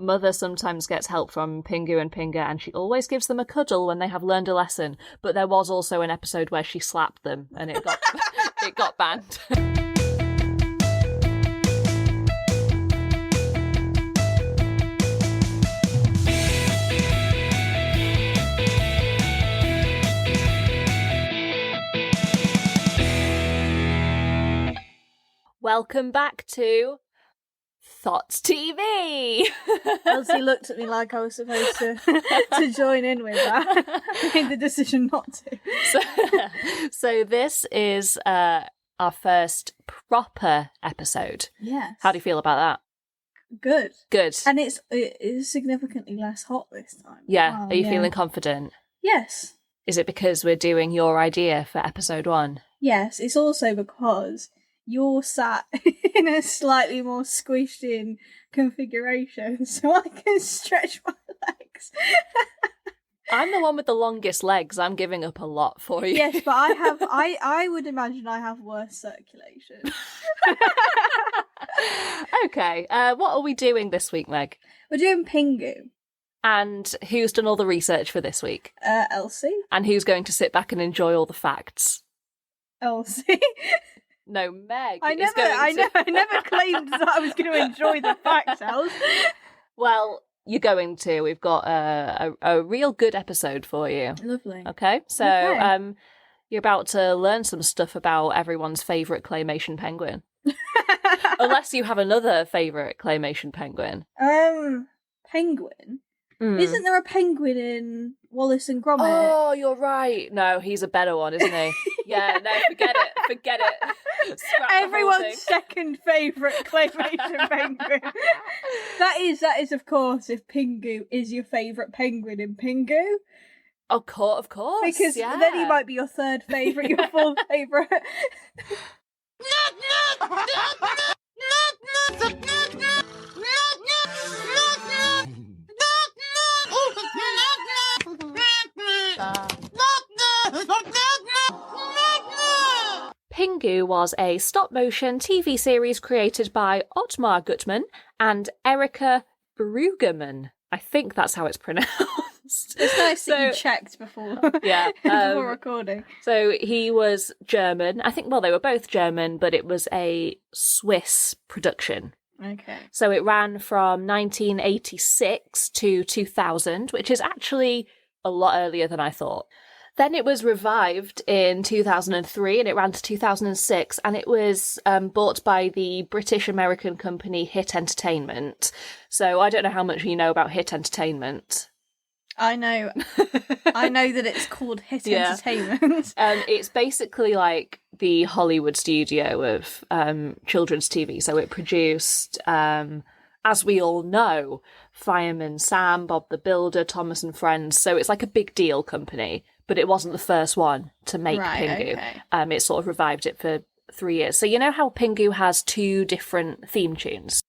Mother sometimes gets help from Pingu and Pinga, and she always gives them a cuddle when they have learned a lesson. But there was also an episode where she slapped them, and it got it got banned. Welcome back to Thoughts TV. Elsie looked at me like I was supposed to join in with that. I made the decision not to. So this is our first proper episode. Yes. How do you feel about that? Good. Good. And it is significantly less hot this time. Yeah. Wow, Are you feeling confident? Yes. Is it because we're doing your idea for episode 1? Yes. It's also because you're sat in a slightly more squished in configuration, so I can stretch my legs. I'm the one with the longest legs. I'm giving up a lot for you. Yes, but I would imagine I have worse circulation. Okay, what are we doing this week, Meg? We're doing Pingu. And who's done all the research for this week? Elsie. And who's going to sit back and enjoy all the facts? Elsie. No, Meg. I never claimed that I was going to enjoy the facts, Els. Well, you're going to. We've got a real good episode for you. Lovely. Okay, so you're about to learn some stuff about everyone's favourite claymation penguin. Unless you have another favourite claymation penguin. Penguin? Isn't there a penguin in Wallace and Gromit? Oh, you're right. No, he's a better one, isn't he? Yeah, no, forget it. Scrap Everyone's second favourite claymation penguin. That is, of course, if Pingu is your favourite penguin in Pingu. Of course. Because then he might be your third favourite, your fourth favourite. Pingu was a stop-motion TV series created by Ottmar Gutmann and Erika Brueggemann. I think that's how it's pronounced. It's nice that you checked before. Yeah, before recording. So he was German. I think, well, they were both German, but it was a Swiss production. Okay. So it ran from 1986 to 2000, which is actually a lot earlier than I thought. Then it was revived in 2003 and it ran to 2006, and it was bought by the British-American company Hit Entertainment. So I don't know how much you know about Hit Entertainment. I know that it's called Hit Entertainment. It's basically like the Hollywood studio of children's TV. So it produced, as we all know, Fireman Sam, Bob the Builder, Thomas and Friends. So it's like a big deal company, but it wasn't the first one to make Pingu. Okay. It sort of revived it for 3 years. So you know how Pingu has 2 different theme tunes?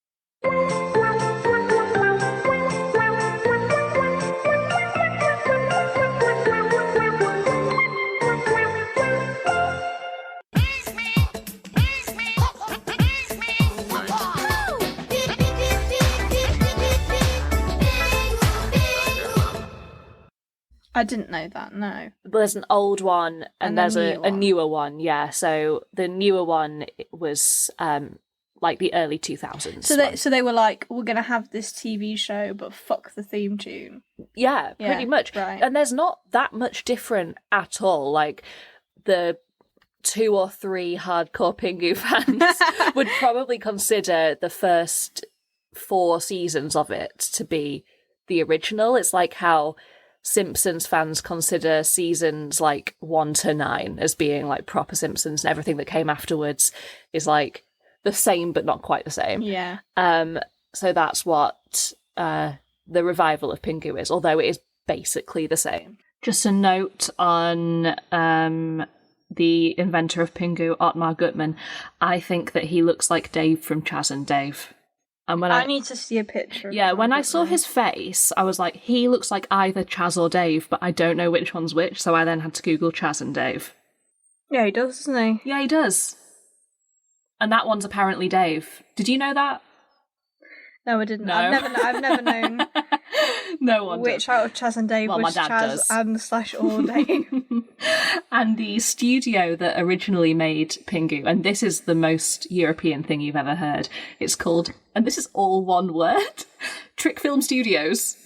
I didn't know that, no. There's an old one and there's a newer one, yeah. So the newer one was like the early 2000s. So they were like, we're going to have this TV show, but fuck the theme tune. Yeah, pretty much. Right. And there's not that much different at all. Like the 2 or 3 hardcore Pingu fans would probably consider the first 4 seasons of it to be the original. It's like how Simpsons fans consider seasons like 1 to 9 as being like proper Simpsons, and everything that came afterwards is like the same but not quite the same. Yeah. So that's what the revival of Pingu is, although it is basically the same. Just a note on the inventor of Pingu, Ottmar Gutmann. I think that he looks like Dave from Chaz and Dave. And when I need to see a picture. Yeah, when I saw his face, I was like, he looks like either Chaz or Dave, but I don't know which one's which, so I then had to Google Chaz and Dave. Yeah, he does, doesn't he? Yeah, he does. And that one's apparently Dave. Did you know that? No, I didn't. No. I've never known No one which does. out of Chaz and Dave Well, my was dad Chaz does. and slash or Dave. And the studio that originally made Pingu, and this is the most European thing you've ever heard, it's called, and this is all one word, Trick Film Studios.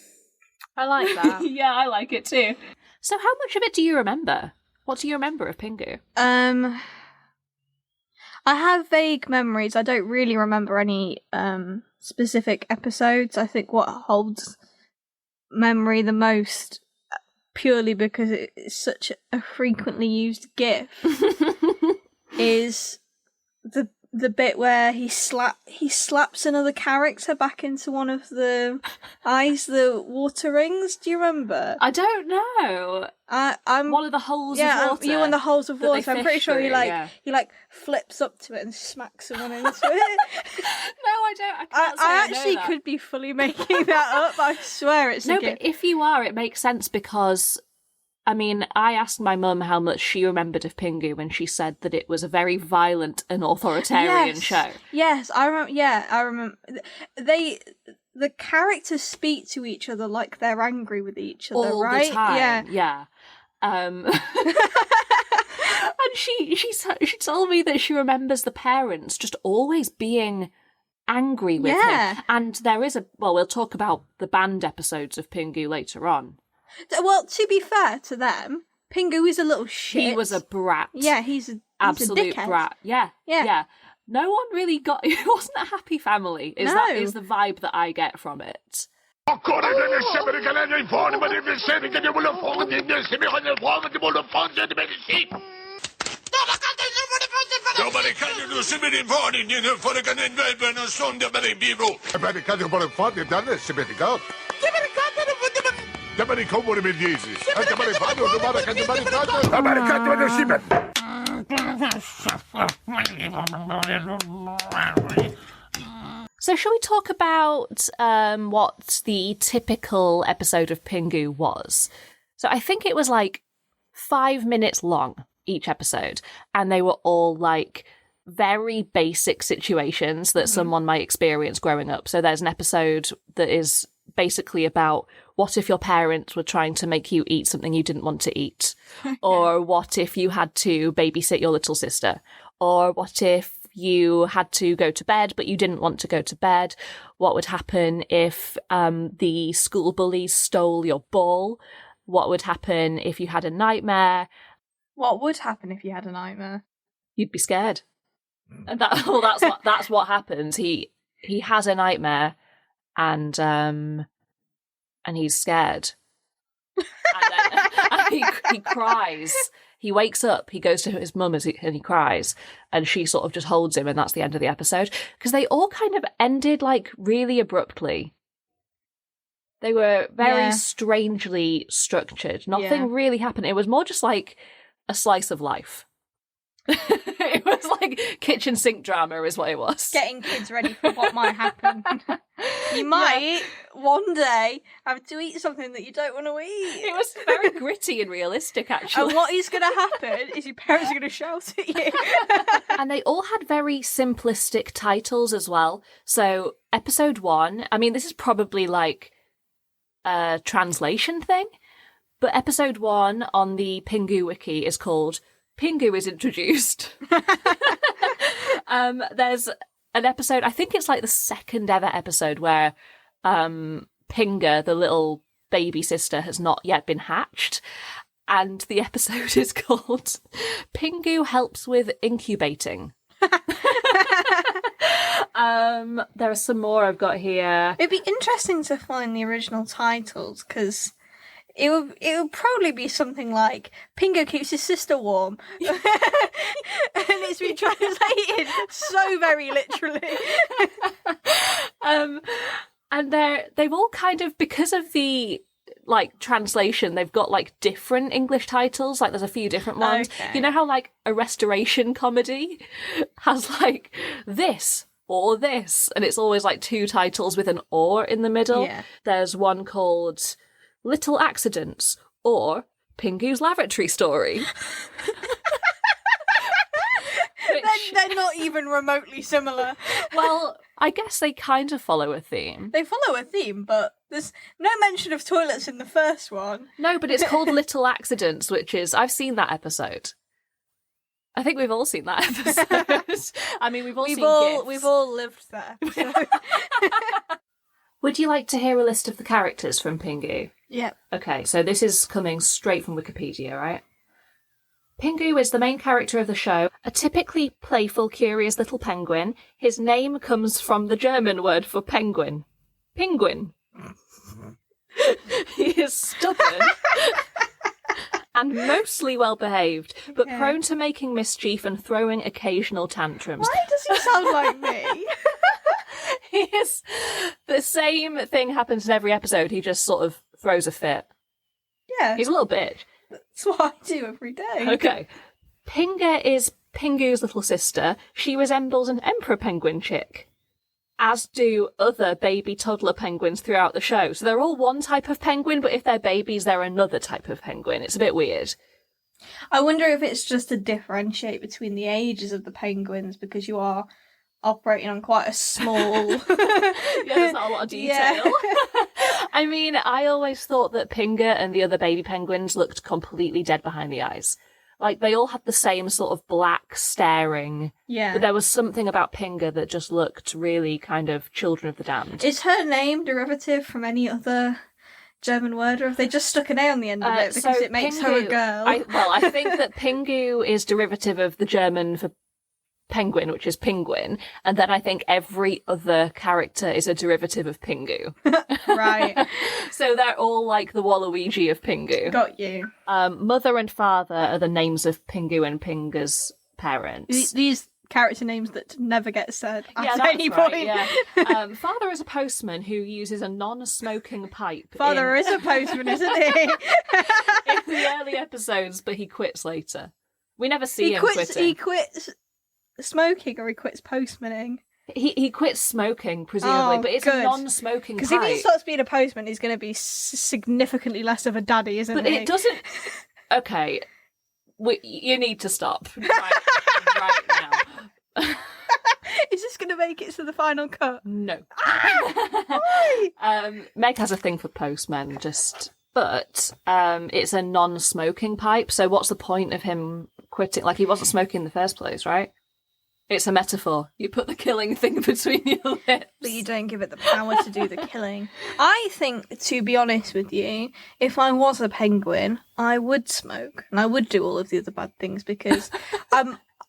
I like that. Yeah, I like it too. So how much of it do you remember? What do you remember of Pingu? I have vague memories. I don't really remember any specific episodes. I think what holds memory the most, purely because it's such a frequently used GIF, is the bit where he slaps another character back into one of the eyes, the water rings. Do you remember? I don't know. I'm one of the holes of water. You and the holes of water. I'm pretty sure he through, flips up to it and smacks someone into it. No, I don't. I can't say I know actually that. could be fully making that up. I swear it's a No, gift. but if you are, it makes sense because, I mean, I asked my mum how much she remembered of Pingu and she said that it was a very violent and authoritarian show. Yes, I remember. Yeah, I remember. The characters speak to each other like they're angry with each other, All right? the time. Yeah. And she told me that she remembers the parents just always being angry with him. And there is we'll talk about the banned episodes of Pingu later on. Well, to be fair to them, Pingu is a little shit. He was a brat. Yeah, he's a absolute dickhead. brat. Yeah. No one really it wasn't a happy family. That is the vibe that I get from it. Nobody can do submitting warning for the cannon and a song that may be broke. Everybody can do what they've done this, submitting out. Nobody come with him in Jesus. Nobody can do So shall we talk about what the typical episode of Pingu was? So I think it was like 5 minutes long, each episode, and they were all like very basic situations that someone might experience growing up. So there's an episode that is basically about what if your parents were trying to make you eat something you didn't want to eat? Or what if you had to babysit your little sister? Or what if you had to go to bed but you didn't want to go to bed? What would happen if the school bullies stole your ball? What would happen if you had a nightmare? What would happen if you had a nightmare? You'd be scared. And that's what happens. He has a nightmare and he's scared. And he cries. He wakes up, he goes to his mum and he cries, and she sort of just holds him, and that's the end of the episode. Because they all kind of ended like really abruptly. They were very strangely structured. Nothing really happened. It was more just like a slice of life. It was like kitchen sink drama is what it was. Getting kids ready for what might happen. You might one day have to eat something that you don't want to eat. It was very gritty and realistic, actually. And what is going to happen is your parents are going to shout at you. And they all had very simplistic titles as well. So episode 1, I mean, this is probably like a translation thing, but episode 1 on the Pingu wiki is called Pingu is Introduced. There's an episode, I think it's like the second ever episode, where Pinga, the little baby sister, has not yet been hatched. And the episode is called Pingu Helps with Incubating. There are some more I've got here. It'd be interesting to find the original titles, because it would probably be something like Pingu keeps his sister warm. And it's been translated so very literally. And they've all kind of, because of the like translation, they've got like different English titles. Like there's a few different ones. Okay. You know how like a restoration comedy has like this or this, and it's always like 2 titles with an or in the middle. Yeah. There's one called Little Accidents or Pingu's Lavatory Story. They're not even remotely similar. Well, I guess they kind of follow a theme. They follow a theme, but there's no mention of toilets in the first one. No, but it's called Little Accidents, which is... I've seen that episode. I think we've all seen that episode. I mean, we've all seen GIFs. We've all lived that episode. Would you like to hear a list of the characters from Pingu? Yeah. Okay, so this is coming straight from Wikipedia, right? Pingu is the main character of the show, a typically playful, curious little penguin. His name comes from the German word for penguin. Penguin. He is stubborn and mostly well-behaved, but prone to making mischief and throwing occasional tantrums. Why does he sound like me? He is... The same thing happens in every episode. He just sort of throws a fit. Yeah. He's a little bitch. That's what I do every day. Okay. Pinga is Pingu's little sister. She resembles an emperor penguin chick, as do other baby toddler penguins throughout the show. So they're all one type of penguin, but if they're babies, they're another type of penguin. It's a bit weird. I wonder if it's just to differentiate between the ages of the penguins, because you are operating on quite a small... Yeah, there's not a lot of detail. Yeah. I mean, I always thought that Pinga and the other baby penguins looked completely dead behind the eyes. Like, they all had the same sort of black staring. Yeah. But there was something about Pinga that just looked really kind of Children of the Damned. Is her name derivative from any other German word, or have they just stuck an A on the end of it because it makes her a girl? I think that Pingu is derivative of the German for penguin, which is penguin, and then I think every other character is a derivative of Pingu. Right. So they're all like the Waluigi of Pingu. Got you. Mother and father are the names of Pingu and Pinga's parents. These character names that never get said at that's any right, point. Yeah. Father is a postman who uses a non-smoking pipe. Father is a postman, isn't he? in the early episodes, but he quits later. We never see him quitting. He quits smoking, or he quits postmaning. He quits smoking, presumably, but it's a non-smoking pipe. Because if he starts being a postman, he's going to be significantly less of a daddy, isn't he? But it doesn't... Okay, you need to stop right now. Is this going to make it to the final cut? No. Why? Meg has a thing for postmen, but it's a non-smoking pipe, so what's the point of him quitting? Like, he wasn't smoking in the first place, right? It's a metaphor. You put the killing thing between your lips. But you don't give it the power to do the killing. I think, to be honest with you, if I was a penguin, I would smoke. And I would do all of the other bad things, because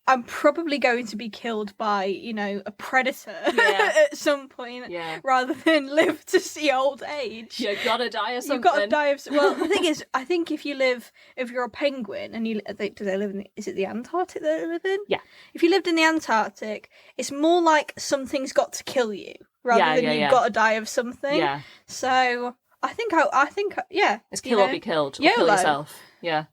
I'm probably going to be killed by, a predator at some point, rather than live to see old age. You gotta die of something. You've got to die of... Well, the thing is, I think if you're a penguin, and do they live in... Is it the Antarctic that they live in? Yeah. If you lived in the Antarctic, it's more like something's got to kill you, rather than you've got to die of something. Yeah. So, I think, it's kill or be killed. Or YOLO. Kill yourself. Yeah.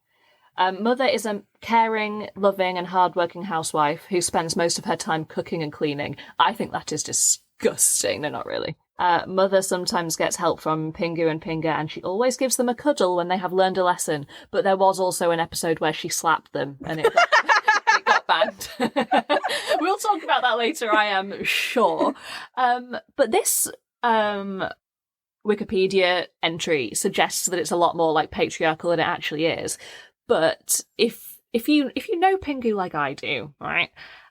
Mother is a caring, loving and hard-working housewife who spends most of her time cooking and cleaning. I think that is disgusting. No, not really. Mother sometimes gets help from Pingu and Pinga, and she always gives them a cuddle when they have learned a lesson. But there was also an episode where she slapped them, and it got banned. We'll talk about that later, I am sure. But this Wikipedia entry suggests that it's a lot more like patriarchal than it actually is. But if you know Pingu like I do, right,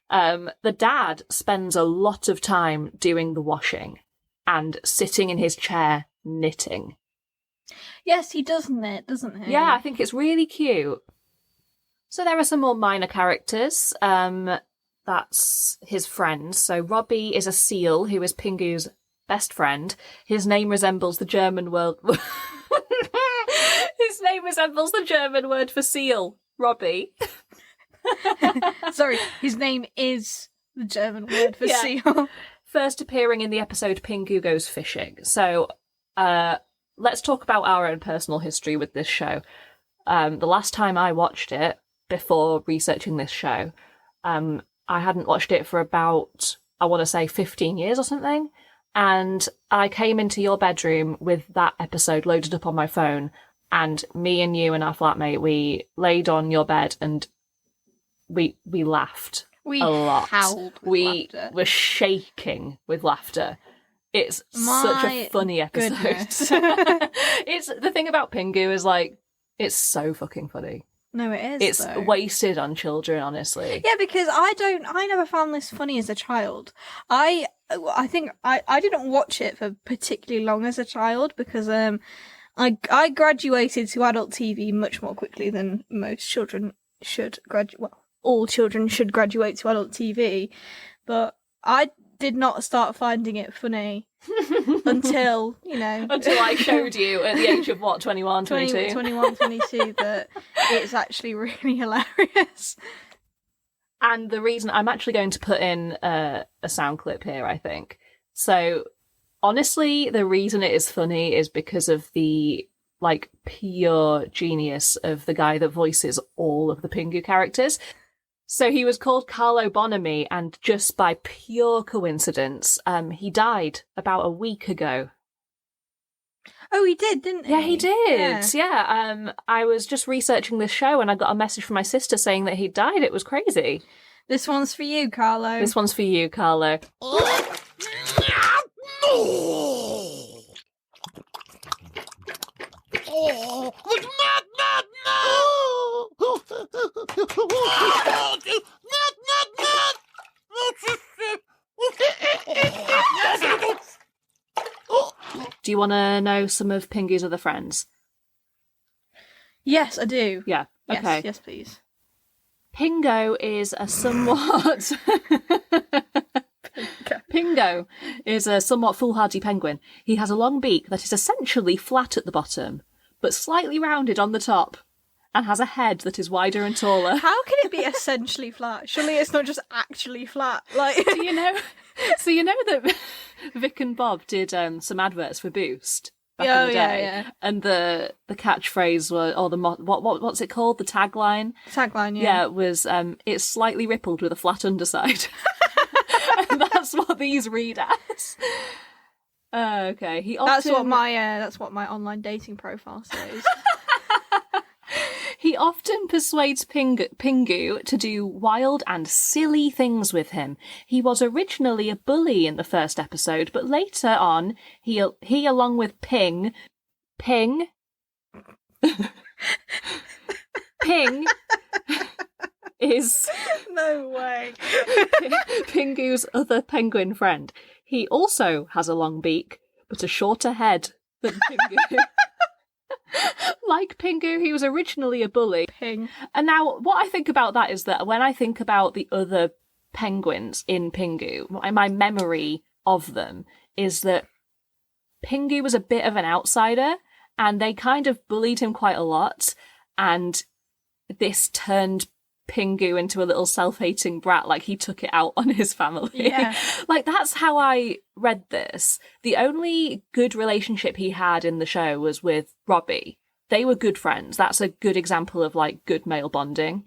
the dad spends a lot of time doing the washing and sitting in his chair knitting. Yes, he does knit, doesn't he? Yeah, I think it's really cute. So there are some more minor characters. That's his friends. So Robbie is a seal who is Pingu's best friend. His name resembles the German word... His name resembles the German word for seal, Robbie. Sorry, his name is the German word for seal. First appearing in the episode Pingu Goes Fishing. So let's talk about our own personal history with this show. The last time I watched it, before researching this show, I hadn't watched it for about, I want to say 15 years or something. And I came into your bedroom with that episode loaded up on my phone, and me and you and our flatmate, we laid on your bed and we laughed We a lot. howled with We laughter. were shaking with laughter. It's such a My funny episode. goodness. It's the thing about Pingu is like it's so fucking funny. No, it is. It's though. wasted on children, honestly. Yeah, because I never found this funny as a child. I think I didn't watch it for particularly long as a child because I graduated to adult TV much more quickly than most children should graduate. Well, all children should graduate to adult TV, but I did not start finding it funny until, Until I showed you at the age of what, 21, 22? 21, 22, that it's actually really hilarious. And the reason I'm actually going to put in a sound clip here, I think. So, honestly, the reason it is funny is because of the pure genius of the guy that voices all of the Pingu characters. So he was called Carlo Bonami, and just by pure coincidence, he died about a week ago. Oh, he did, didn't he? Yeah, he did. Yeah. I was just researching this show, and I got a message from my sister saying that he died. It was crazy. This one's for you, Carlo. This one's for you, Carlo. Oh, but not, Do you want to know some of Pingu's other friends? Yes, I do. Yeah. Okay. Yes, please. Pingu is a somewhat Pingu is a somewhat foolhardy penguin. He has a long beak that is essentially flat at the bottom, but slightly rounded on the top, and has a head that is wider and taller. How can it be essentially flat? Surely it's not just actually flat. Like, Do you know? So you know that Vic and Bob did some adverts for Boost back in the day, yeah. and the catchphrase was, or the what's it called? The tagline. Tagline, yeah. Yeah, it was it's slightly rippled with a flat underside. And that's what these read as. Okay, he often That's what my online dating profile says. he often persuades Pingu to do wild and silly things with him. He was originally a bully in the first episode, but later on, he along with Ping is No way. Pingu's other penguin friend. He also has a long beak, but a shorter head than Pingu. Like Pingu, he was originally a bully. Ping. And now, what I think about that is that when I think about the other penguins in Pingu, my memory of them is that Pingu was a bit of an outsider, and they kind of bullied him quite a lot, and this turned Pingu into a little self-hating brat, like he took it out on his family. Yeah. Like, that's how I read this. The only good relationship he had in the show was with Robbie. They were good friends. That's a good example of, good male bonding.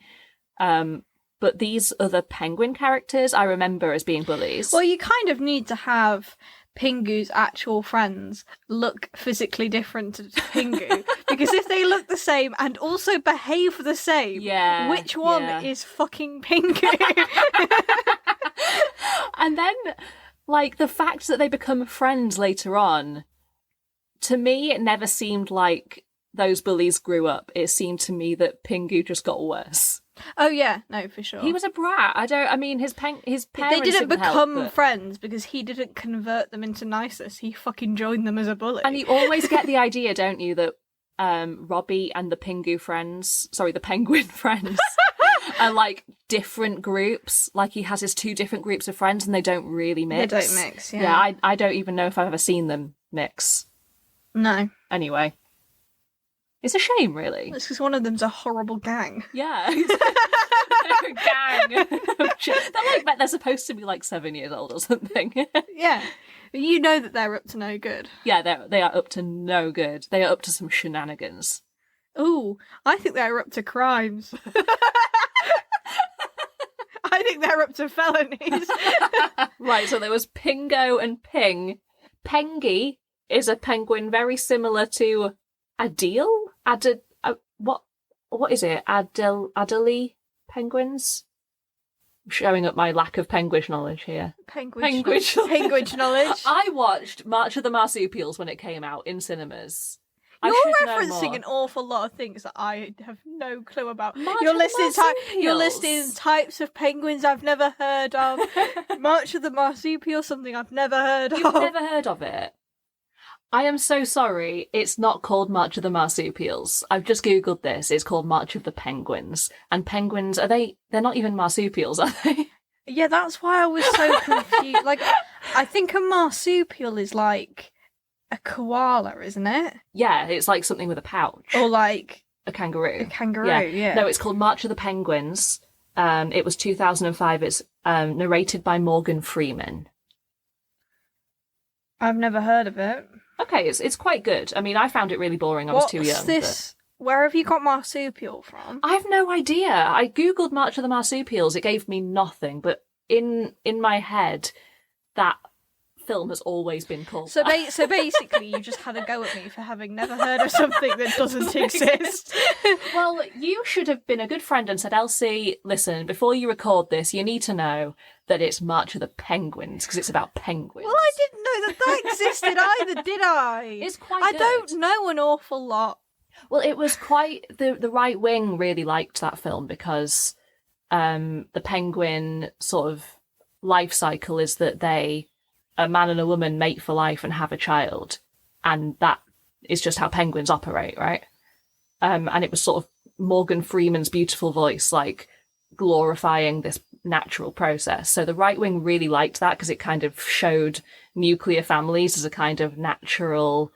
But these other penguin characters I remember as being bullies. Well, you kind of need to have Pingu's actual friends look physically different to Pingu. Because if they look the same and also behave the same, which one is fucking Pingu? And then, the fact that they become friends later on, to me, it never seemed like those bullies grew up. It seemed to me that Pingu just got worse. Oh yeah, no, for sure. He was a brat. His parents They didn't become help, but... friends because he didn't convert them into niceness. He fucking joined them as a bully. And you always get the idea, don't you, that Robbie and the penguin friends are different groups. Like, he has his two different groups of friends and they don't really mix. They don't mix, yeah. Yeah, I don't even know if I've ever seen them mix. No. Anyway. It's a shame, really. It's because one of them's a horrible gang. Yeah. They're a gang. They're supposed to be 7 years old or something. Yeah. But you know that they're up to no good. Yeah, they are up to no good. They are up to some shenanigans. Ooh, I think they're up to crimes. I think they're up to felonies. Right, so there was Pingo and Ping. Pengi is a penguin very similar to Adele? What is it? Adelie penguins? showing up my lack of penguin knowledge here. Penguin knowledge. I watched March of the Marsupials when it came out in cinemas. You're I should know referencing more. an awful lot of things that I have no clue about. March You're of the you're Marsupials. listing types of penguins I've never heard of. March of the Marsupials, something I've never heard You've of. never heard of it? I am so sorry. It's not called March of the Marsupials. I've just googled this. It's called March of the Penguins. And penguins, they're not even marsupials, are they? Yeah, that's why I was so confused. Like, I think a marsupial is like a koala, isn't it? Yeah, it's like something with a pouch. Or like a kangaroo. a kangaroo, yeah. No, it's called March of the Penguins. It was 2005. It's narrated by Morgan Freeman. I've never heard of it. Okay, it's quite good. I mean, I found it really boring. I was too young. What's this? Where have you got marsupial from? I have no idea. I googled March of the Marsupials. It gave me nothing. But in my head, that film has always been called So, that. so basically, you just had a go at me for having never heard of something that doesn't exist. Well, you should have been a good friend and said, Elsie, listen, before you record this, you need to know that it's March of the Penguins, because it's about penguins. Well, I didn't know that existed either, did I? It's quite I good. don't know an awful lot. Well, it was quite... The right wing really liked that film because the penguin sort of life cycle is that a man and a woman mate for life and have a child. And that is just how penguins operate, right? And it was sort of Morgan Freeman's beautiful voice, like, glorifying this natural process. So the right wing really liked that because it kind of showed nuclear families as a kind of natural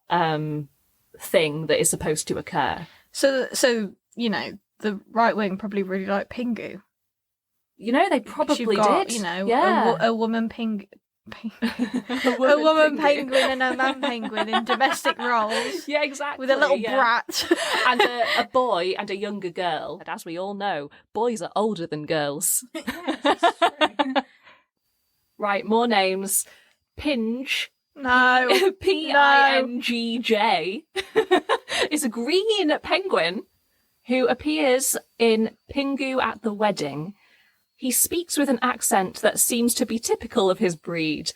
thing that is supposed to occur. So you know, the right wing probably really like Pingu. You know, they probably You've got, did. you know, yeah. a woman penguin. A A woman Pingu. penguin and a man penguin in domestic roles. Yeah, exactly. With a little yeah. brat. And a boy and a younger girl. And as we all know, boys are older than girls. Right, more names. Pinge. No. Pingjj is a green penguin who appears in Pingu at the Wedding. He speaks with an accent that seems to be typical of his breed.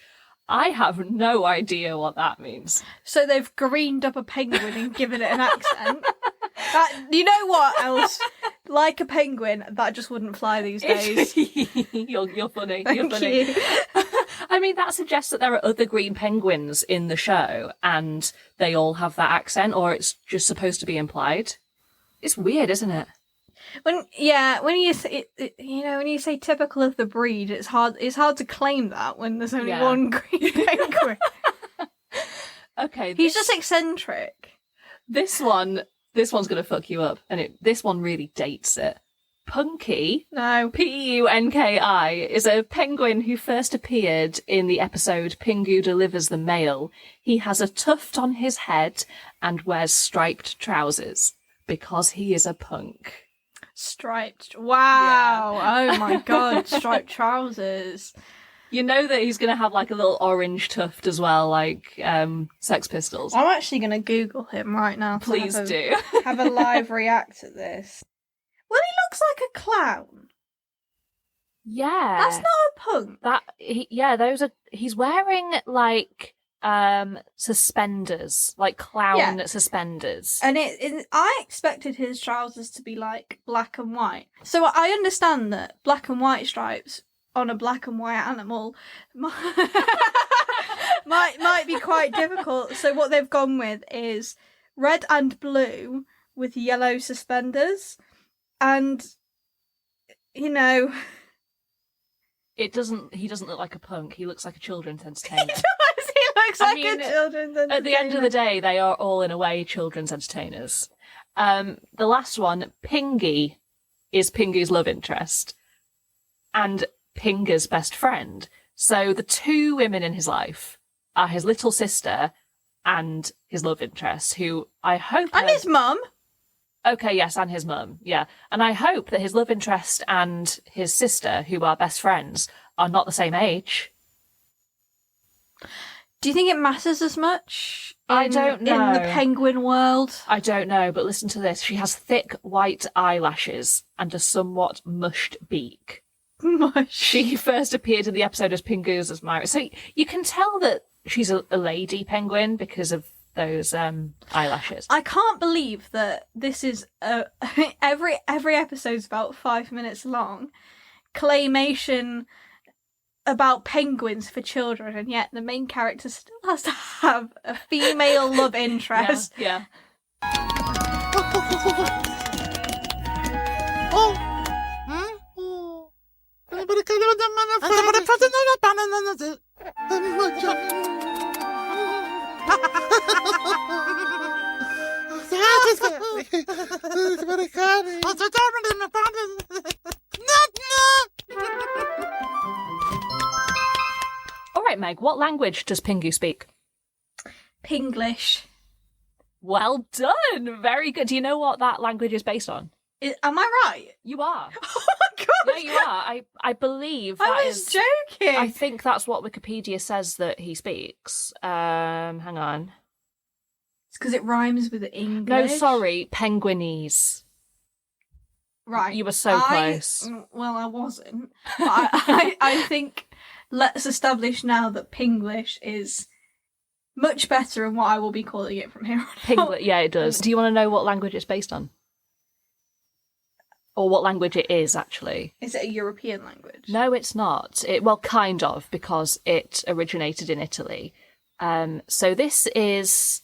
I have no idea what that means. So they've greened up a penguin and given it an accent. You know what else? Like a penguin, that just wouldn't fly these days. You're funny. Thank You're funny. you. I mean, that suggests that there are other green penguins in the show and they all have that accent, or it's just supposed to be implied. It's weird, isn't it? When you say when you say typical of the breed, it's hard to claim that when there's only Yeah. one green penguin. Okay. He's just eccentric. This one's going to fuck you up, and this one really dates it. Punky, No. Punki, is a penguin who first appeared in the episode Pingu Delivers the Mail. He has a tuft on his head and wears striped trousers because he is a punk. Striped. Wow. Oh my god, striped trousers. You know that he's going to have like a little orange tuft as well, like Sex Pistols. I'm actually going to Google him right now. to Please have a- do. have a live react at this. Well, he looks like a clown. Yeah. That's not a punk. He's wearing like suspenders, like clown suspenders. And I expected his trousers to be like black and white. So I understand that black and white stripes on a black and white animal might be quite difficult. So what they've gone with is red and blue with yellow suspenders. And, you know... He doesn't look like a punk. He looks like a children's entertainer. He looks I like mean, a children's entertainer. At the end of the day, they are all, in a way, children's entertainers. The last one, Pingy, is Pingu's love interest and Pingu's best friend. So the two women in his life are his little sister and his love interest, who I hope... And his mum. Okay, yes, and his mum, yeah. And I hope that his love interest and his sister, who are best friends, are not the same age. Do you think it matters as much? I don't know. In the penguin world? I don't know, but listen to this. She has thick white eyelashes and a somewhat mushed beak. Mush. She first appeared in the episode as Pingu's as Myra. So you can tell that she's a lady penguin because of those eyelashes. I can't believe that this is every episode's about 5 minutes long. Claymation about penguins for children, and yet the main character still has to have a female love interest. Yeah. All right, Meg, what language does Pingu speak? Pinglish. Well done! Very good. Do you know what that language is based on? Am I right? You are. Oh my god! Yeah, you are. I believe that I was joking. I think that's what Wikipedia says that he speaks. Hang on. It's because it rhymes with English. No, sorry, Penguinese. Right. You were so close. Well, I wasn't. But I think let's establish now that Pinglish is much better in what I will be calling it from here on out. Yeah, it does. Do you want to know what language it's based on? Or what language it is, actually? Is it a European language? No, it's not. Well, kind of, because it originated in Italy. So this is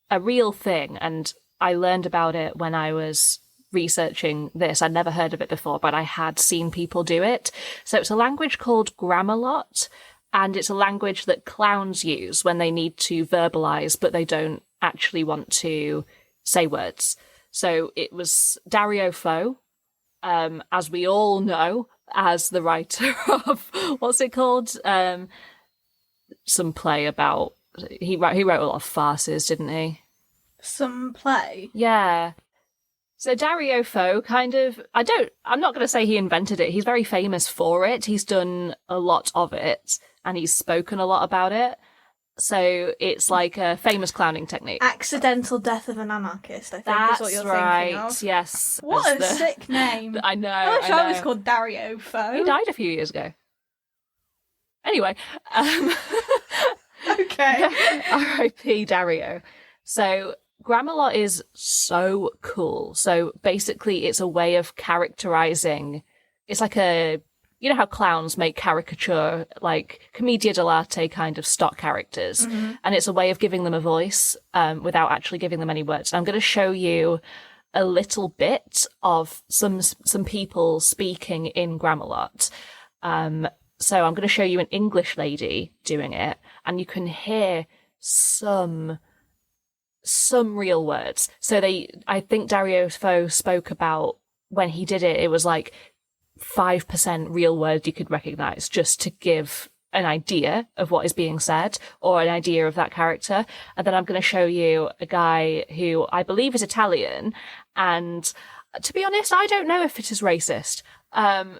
a real thing, and I learned about it when I was researching this. I'd never heard of it before, but I had seen people do it. So it's a language called Gramalot, and it's a language that clowns use when they need to verbalise, but they don't actually want to say words. So it was Dario Fo, as we all know, as the writer of, what's it called? Some play about, he wrote a lot of farces, didn't he? Some play? Yeah. So Dario Fo kind of, I'm not going to say he invented it. He's very famous for it. He's done a lot of it, and he's spoken a lot about it. So it's like a famous clowning technique. Accidental Death of an Anarchist, I think That's is what you're right. thinking of. Yes. What a sick name. I know. I wish I was called Dario Fo. He died a few years ago. Anyway. Okay. R.I.P. Dario. So Gramalot is so cool. So basically it's a way of characterizing, it's like you know how clowns make caricature, like commedia dell'arte kind of stock characters. Mm-hmm. And it's a way of giving them a voice without actually giving them any words. And I'm going to show you a little bit of some people speaking in Gramalot. So I'm going to show you an English lady doing it, and you can hear some real words. So I think Dario Fo spoke about when he did it, it was like 5% real words you could recognize, just to give an idea of what is being said or an idea of that character. And then I'm going to show you a guy who I believe is Italian. And to be honest, I don't know if it is racist,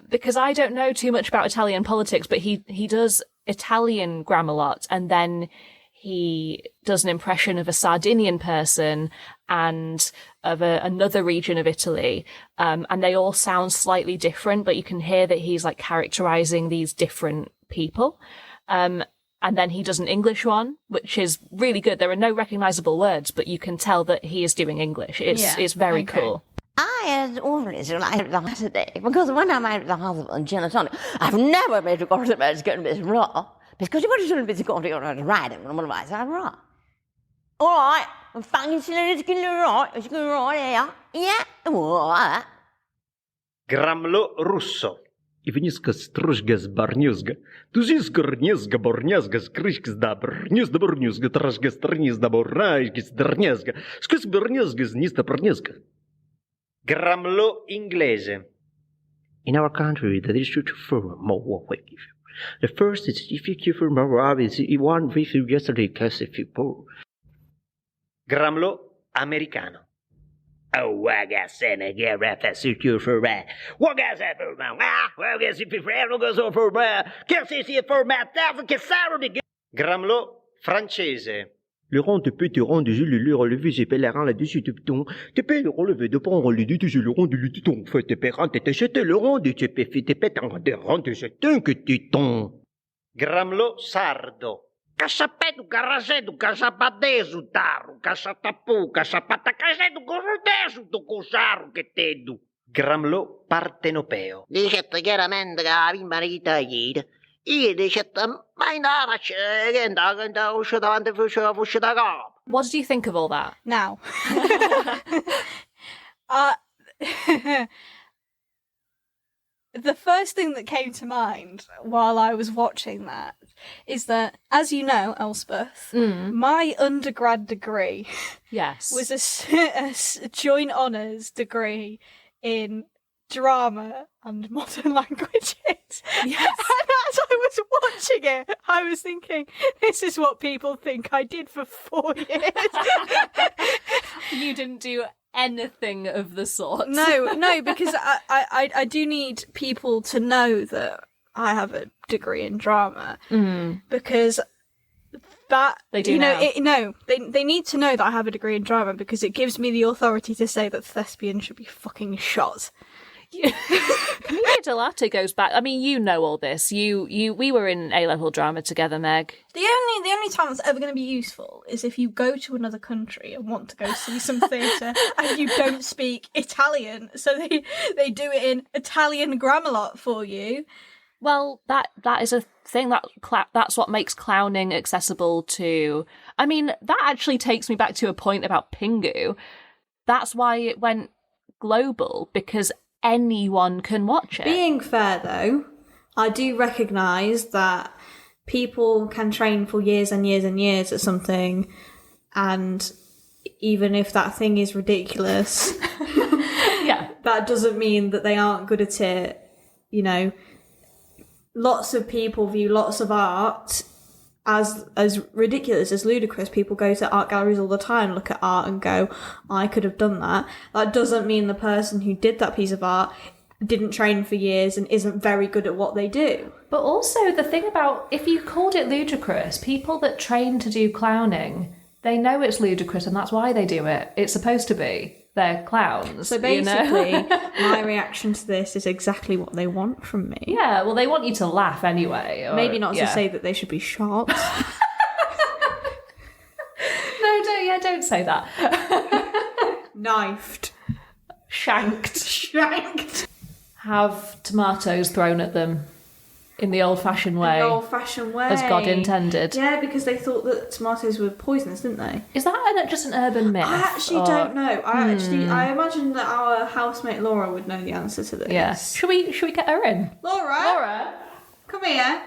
because I don't know too much about Italian politics, but he does Italian Gramalot, and then he does an impression of a Sardinian person and of another region of Italy. And they all sound slightly different, but you can hear that he's like characterizing these different people. And then he does an English one, which is really good. There are no recognizable words, but you can tell that he is doing English. It's very cool. I had always liked that today, because when I'm out of the hospital in Genitonic, I've never been to go to bed it's going to be raw. Because you shouldn't be going to ride it when I'm raw. All right, I'm finding it's going to be right. It's going to be right, yeah. All right. Gramlo russo. Ивниска стружга с барнюзга. Тузиска рнезга борнязга скрышка сдабр. Незда борнюзга тражга стрнезда борражга сдрнезга. Скус борнезга зниста порнезга. Gramlo inglese. In our country, there is two for more way. The first is if you give for more obvious, one with you yesterday, cause if you poor. Gramlo americano. Oh, I got sent a get rap that suit you for rat. What got that for now? Well, guess if you forever goes over rat. Can't see it for Matt, that's a Saturday. Gramlo francese. Le rond de petit rond de le relevé, j'ai fait la rang là-dessus de ton. T'es pas le relevé de pont, le dit, j'ai le rond de l'utiton. Fait tes pérants, t'es jeté le rond de tes péfis, t'es pète en rond de cet un que tu ton. Gramlo sardo. Casapedo, garazedo, casabadezo, taro, casatapu, casapatacazado, gorodezo, do cosaro che tedo. Gramlo partenopeo. Dicette chiaramente che la prima vita ieri. Io dicette, ma in ara c'è, che uscita davanti fusce da capo. What did you think of all that? Now. The first thing that came to mind while I was watching that is that, as you know, Elspeth, my undergrad degree Yes. was a joint honours degree in drama and modern languages. Yes. And as I was watching it, I was thinking, this is what people think I did for 4 years. You didn't do anything of the sort. No, because I do need people to know that I have a degree in drama. Because that They do now. They need to know that I have a degree in drama because it gives me the authority to say that thespians should be fucking shot. Commedia dell'arte goes back. I mean, you know all this. We were in A-level drama together, Meg. The only time it's ever going to be useful is if you go to another country and want to go see some theatre and you don't speak Italian, so they do it in Italian grammar lot for you. Well, that is a thing that's what makes clowning accessible to. I mean, that actually takes me back to a point about Pingu. That's why it went global, because anyone can watch it. Being fair, though, I do recognise that people can train for years and years and years at something, and even if that thing is ridiculous, Yeah. that doesn't mean that they aren't good at it. You know, lots of people view lots of art as ridiculous, as ludicrous. People go to art galleries all the time, look at art and go, I could have done that. That doesn't mean the person who did that piece of art didn't train for years and isn't very good at what they do. But also the thing about, if you called it ludicrous, people that train to do clowning, they know it's ludicrous and that's why they do it. It's supposed to be. They're clowns. So basically, my reaction to this is exactly what they want from me. Yeah, well, they want you to laugh anyway. Or, Maybe not to say that they should be shot. Don't say that. Knifed. Shanked. Have tomatoes thrown at them in the old-fashioned way. The old-fashioned way. As God intended. Yeah, because they thought that tomatoes were poisonous, didn't they? Is that just an urban myth? I actually don't know. I imagine that our housemate Laura would know the answer to this. Yeah. Should we get her in? Laura, come here.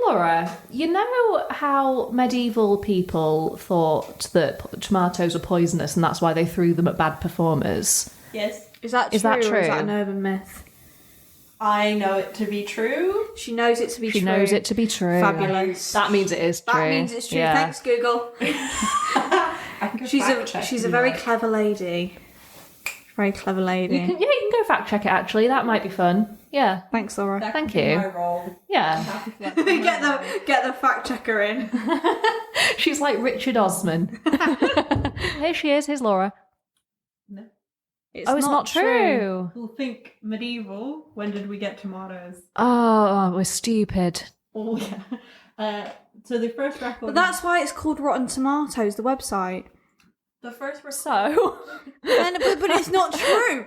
Laura, you know how medieval people thought that tomatoes were poisonous and that's why they threw them at bad performers? Yes. Is that Is true? that Or true? is that an urban myth? I know it to be true. She knows it to be She true. knows it to be true. Fabulous. That means it is true. That means it's true. Yeah. Thanks, Google. I can She's a very clever lady. Very clever lady. You can go fact check it actually. That might be fun. Yeah. Thanks, Laura. Thank you. My role. Yeah. get the fact checker in. She's like Richard Osman. Here she is. Here's Laura. It's not true. We'll think medieval. When did we get tomatoes? Oh, we're stupid. Oh yeah. So the first record. But that's why it's called Rotten Tomatoes, the website. the first record. So, but it's not true.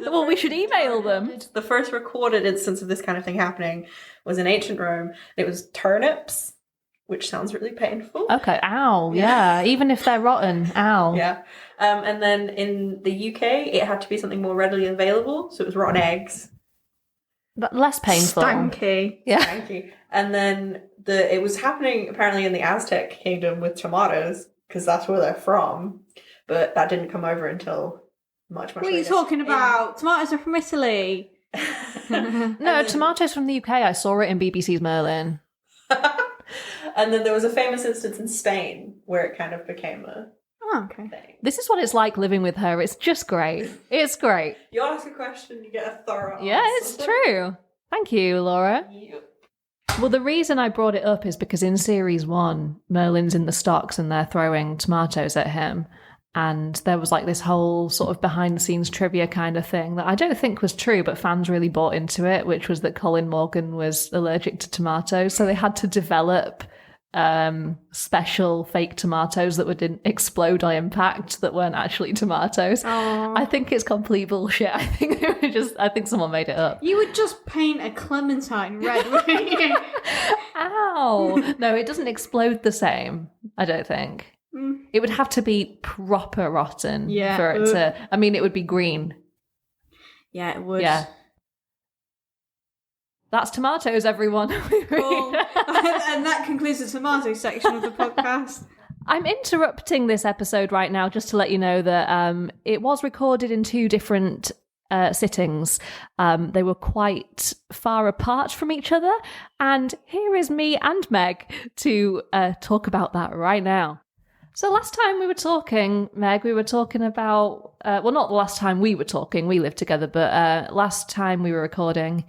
well, we should email them. The first recorded instance of this kind of thing happening was in ancient Rome. It was turnips, which sounds really painful. Okay. Ow. Yeah. Even if they're rotten. Ow. Yeah. And then in the UK, it had to be something more readily available, so it was rotten eggs. But less painful. Stanky. Yeah. Thank you. And then it was happening apparently in the Aztec kingdom with tomatoes, because that's where they're from. But that didn't come over until much What are you later. talking about? Tomatoes are from Italy. No, tomatoes from the UK. I saw it in BBC's Merlin. And then there was a famous instance in Spain where it kind of became a Oh, okay. thing. This is what it's like living with her. It's just great. It's great. You ask a question, you get a thorough Yeah, answer. it's true. Thank you, Laura. Yep. Well, the reason I brought it up is because in series 1, Merlin's in the stocks and they're throwing tomatoes at him. And there was like this whole sort of behind the scenes trivia kind of thing that I don't think was true, but fans really bought into it, which was that Colin Morgan was allergic to tomatoes. So they had to develop special fake tomatoes that wouldn't explode on impact that weren't actually tomatoes. Aww. I think it's complete bullshit. I think someone made it up. You would just paint a clementine red, wouldn't you? Ow. No, it doesn't explode the same, I don't think. It would have to be proper rotten for it to... I mean, it would be green. Yeah, it would. Yeah. That's tomatoes, everyone. Cool. And that concludes the tomato section of the podcast. I'm interrupting this episode right now just to let you know that it was recorded in 2 different sittings. They were quite far apart from each other. And here is me and Meg to talk about that right now. So last time we were talking, Meg, we were talking about... well, not the last time we were talking, we lived together, but last time we were recording,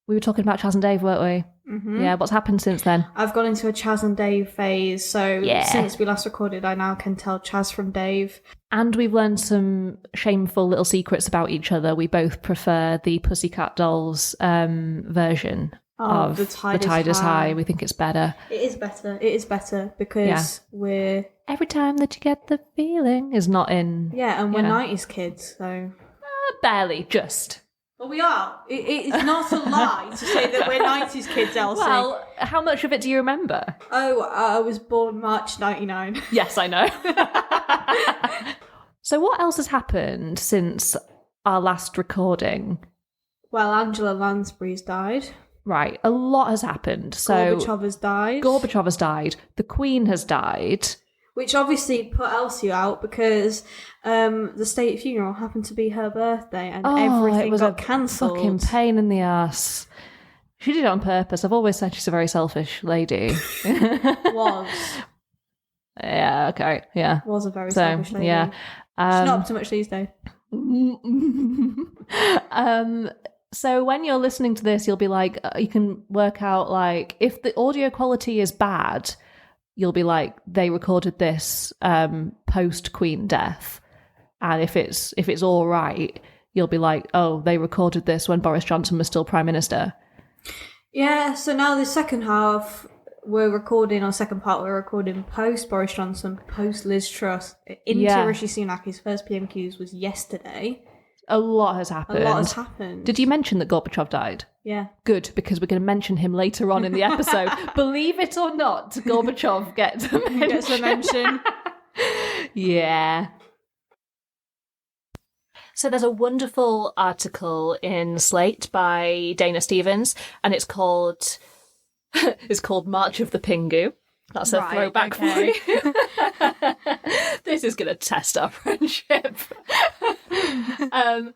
we were talking about Chaz and Dave, weren't we? Mm-hmm. Yeah, what's happened since then? I've gone into a Chaz and Dave phase, so since we last recorded, I now can tell Chaz from Dave. And we've learned some shameful little secrets about each other. We both prefer the Pussycat Dolls version of The Tide is High. We think it's better. It is better because we're... Every time that you get the feeling is not in... Yeah, and we're 90s kids, so... barely, just. Well, we are. It's not a lie to say that we're 90s kids, Elsie. Well, how much of it do you remember? Oh, I was born March 99. Yes, I know. So what else has happened since our last recording? Well, Angela Lansbury's died. Right, a lot has happened. So Gorbachev has died. Gorbachev has died. The Queen has died. Which obviously put Elsie out because the state funeral happened to be her birthday and everything got cancelled. Fucking pain in the ass. She did it on purpose. I've always said she's a very selfish lady. Was. Yeah, okay, yeah. Was a very selfish lady. Yeah. She's not up to much these days. So when you're listening to this, you'll be like, you can work out, like, if the audio quality is bad, you'll be like, they recorded this post-Queen death. And if it's all right, you'll be like, oh, they recorded this when Boris Johnson was still Prime Minister. Yeah, so now the second half, we're recording post Boris Johnson, post Liz Truss, into Rishi Sunak. His first PMQs was yesterday. A lot has happened. Did you mention that Gorbachev died? Yeah. Good, because we're going to mention him later on in the episode. Believe it or not, Gorbachev gets a mention. Gets a mention. Yeah. So there's a wonderful article in Slate by Dana Stevens, and it's called March of the Pingu. That's a throwback for you. This is going to test our friendship.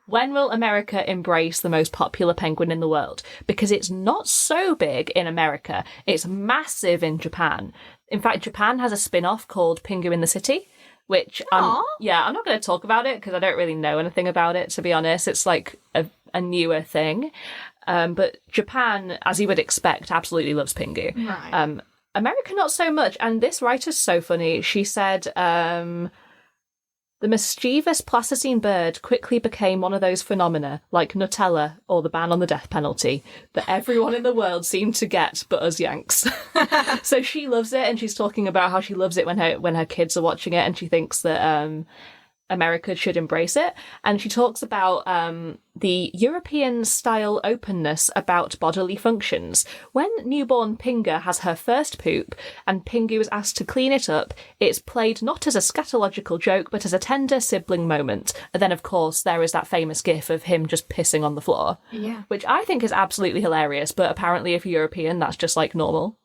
When will America embrace the most popular penguin in the world? Because it's not so big in America. It's massive in Japan. In fact, Japan has a spin-off called Pingu in the City, which I'm not going to talk about it because I don't really know anything about it, to be honest. It's like a newer thing. But Japan, as you would expect, absolutely loves Pingu. Right. America, not so much. And this writer's so funny. She said, the mischievous plasticine bird quickly became one of those phenomena, like Nutella or the ban on the death penalty, that everyone in the world seemed to get but us Yanks. So she loves it, and she's talking about how she loves it when her kids are watching it, and she thinks that America should embrace it. And she talks about the European-style openness about bodily functions. When newborn Pingu has her first poop and Pingu is asked to clean it up, it's played not as a scatological joke, but as a tender sibling moment. And then, of course, there is that famous gif of him just pissing on the floor, which I think is absolutely hilarious, but apparently if you're European, that's just, like, normal.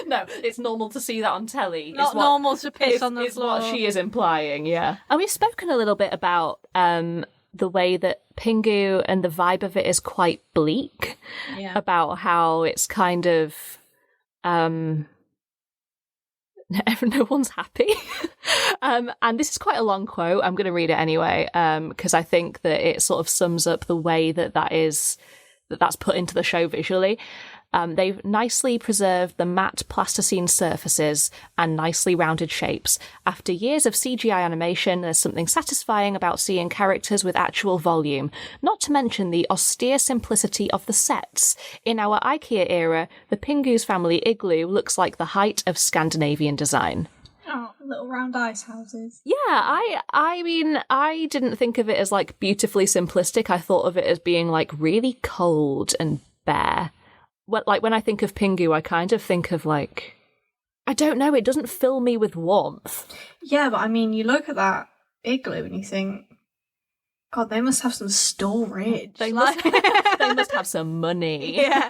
No, it's normal to see that on telly. Not normal to piss on the floor. It's what she is implying, yeah. And we've spoken a little bit about the way that Pingu and the vibe of it is quite bleak. Yeah. About how it's kind of... no one's happy. And this is quite a long quote. I'm going to read it anyway, because I think that it sort of sums up the way that is that's put into the show visually. They've nicely preserved the matte plasticine surfaces and nicely rounded shapes. After years of CGI animation, there's something satisfying about seeing characters with actual volume, not to mention the austere simplicity of the sets. In our IKEA era, the Pingu's family igloo looks like the height of Scandinavian design. Oh, little round ice houses. Yeah, I mean, I didn't think of it as, like, beautifully simplistic. I thought of it as being, like, really cold and bare. Like, when I think of Pingu, I kind of think of, like, I don't know, it doesn't fill me with warmth. Yeah, but I mean, you look at that igloo and you think, God, they must have some storage. They must have some money. Yeah.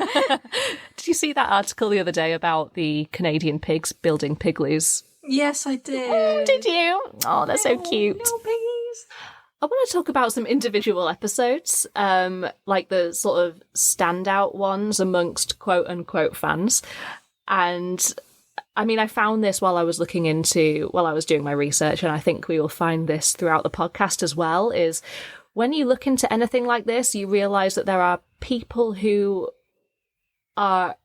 Did you see that article the other day about the Canadian pigs building pigloos? Yes, I did. Oh, did you? Oh, they're so cute. Little piggies. I want to talk about some individual episodes, like the sort of standout ones amongst quote-unquote fans. And, I mean, I found this while I was doing my research, and I think we will find this throughout the podcast as well, is when you look into anything like this, you realise that there are people who are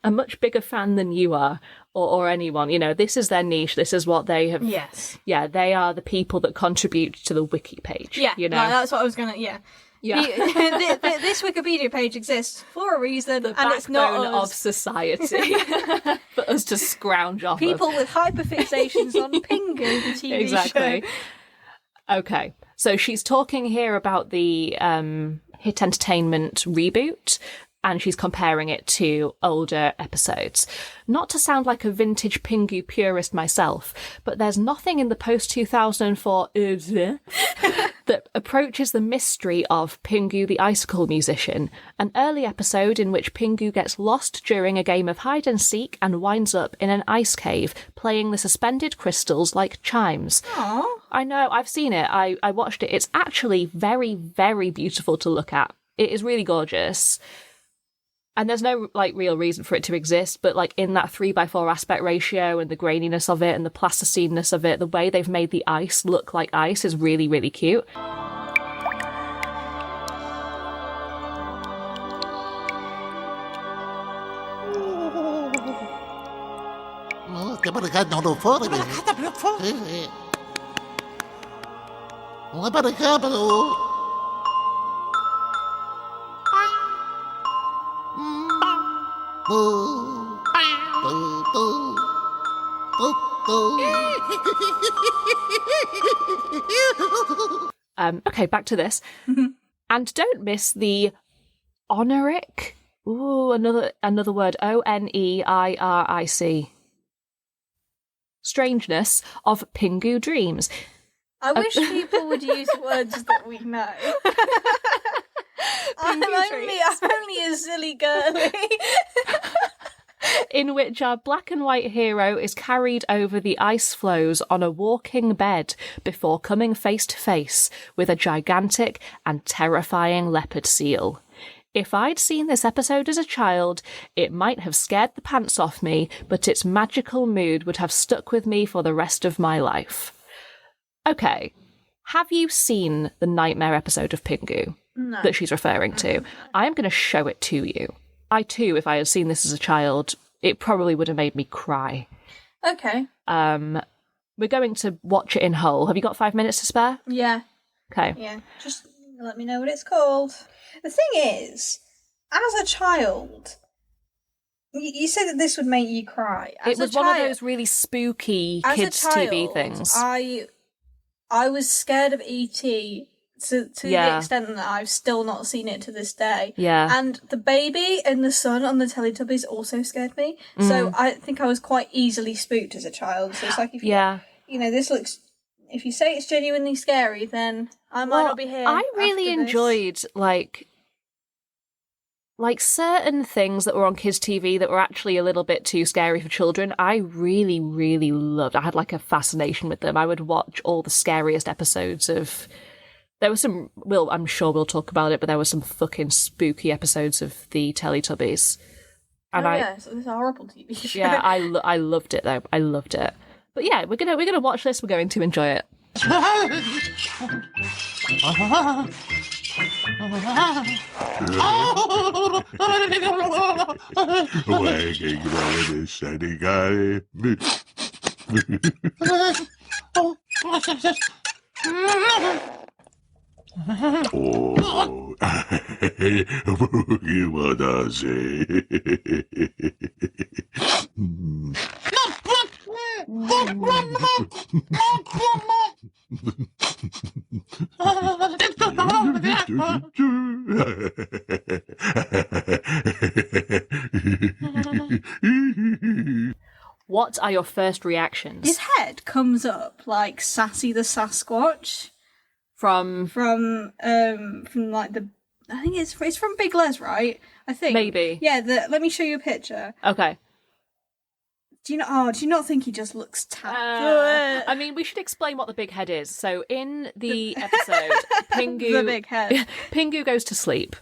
a much bigger fan than you are, or anyone. You know, this is their niche, this is what they have. Yes. Yeah, they are the people that contribute to the wiki page. Yeah, you know? no, that's what I was going to, yeah. This Wikipedia page exists for a reason, The and it's not backbone us. of society for us to scrounge off People of. with hyperfixations on Pingu, the TV Exactly. show. Okay, so she's talking here about the Hit Entertainment reboot, and she's comparing it to older episodes. Not to sound like a vintage Pingu purist myself, but there's nothing in the post-2004 that approaches the mystery of Pingu the Icicle Musician, an early episode in which Pingu gets lost during a game of hide-and-seek and winds up in an ice cave, playing the suspended crystals like chimes. Aww. I know, I've seen it, I watched it. It's actually very, very beautiful to look at. It is really gorgeous. And there's no, like, real reason for it to exist, but, like, in that 3:4 aspect ratio and the graininess of it and the plasticineness of it, the way they've made the ice look like ice is really, really cute. Okay, back to this. And don't miss the oneric. Ooh, another word. ONEIRIC. Strangeness of Pingu dreams. I wish people would use words that we know. I'm only a silly girly. In which our black and white hero is carried over the ice floes on a walking bed before coming face to face with a gigantic and terrifying leopard seal. If I'd seen this episode as a child, it might have scared the pants off me, but its magical mood would have stuck with me for the rest of my life. Okay, have you seen the nightmare episode of Pingu that she's referring to? I am going to show it to you. I too, if I had seen this as a child, it probably would have made me cry. Okay. We're going to watch it in whole. Have you got 5 minutes to spare? Yeah. Okay. Yeah. Just let me know what it's called. The thing is, as a child, you said that this would make you cry. It was one of those really spooky kids' TV things. I was scared of E.T. to the extent that I've still not seen it to this day. Yeah. And the baby and the sun on the Teletubbies also scared me. So I think I was quite easily spooked as a child. So it's like, if you know, this looks... If you say it's genuinely scary, then I might not be here. I really after this. enjoyed, like certain things that were on kids' TV that were actually a little bit too scary for children. I really, really loved. I had like a fascination with them. I would watch all the scariest episodes of. There were some. Well, I'm sure we'll talk about it, but there were some fucking spooky episodes of the Teletubbies. And so it's a horrible TV show. Yeah, I loved it though. I loved it. But yeah, we're gonna watch this. We're going to enjoy it. Wagging on the setting eye. Oh, you wanna say? What are your first reactions His head comes up like Sassy the Sasquatch from from like the. I think it's from Big Les, right? I think maybe? Yeah. Let me show you a picture. Okay. Do you not think he just looks tapped? I mean, we should explain what the big head is. So in the episode, Pingu, The big head. Pingu goes to sleep,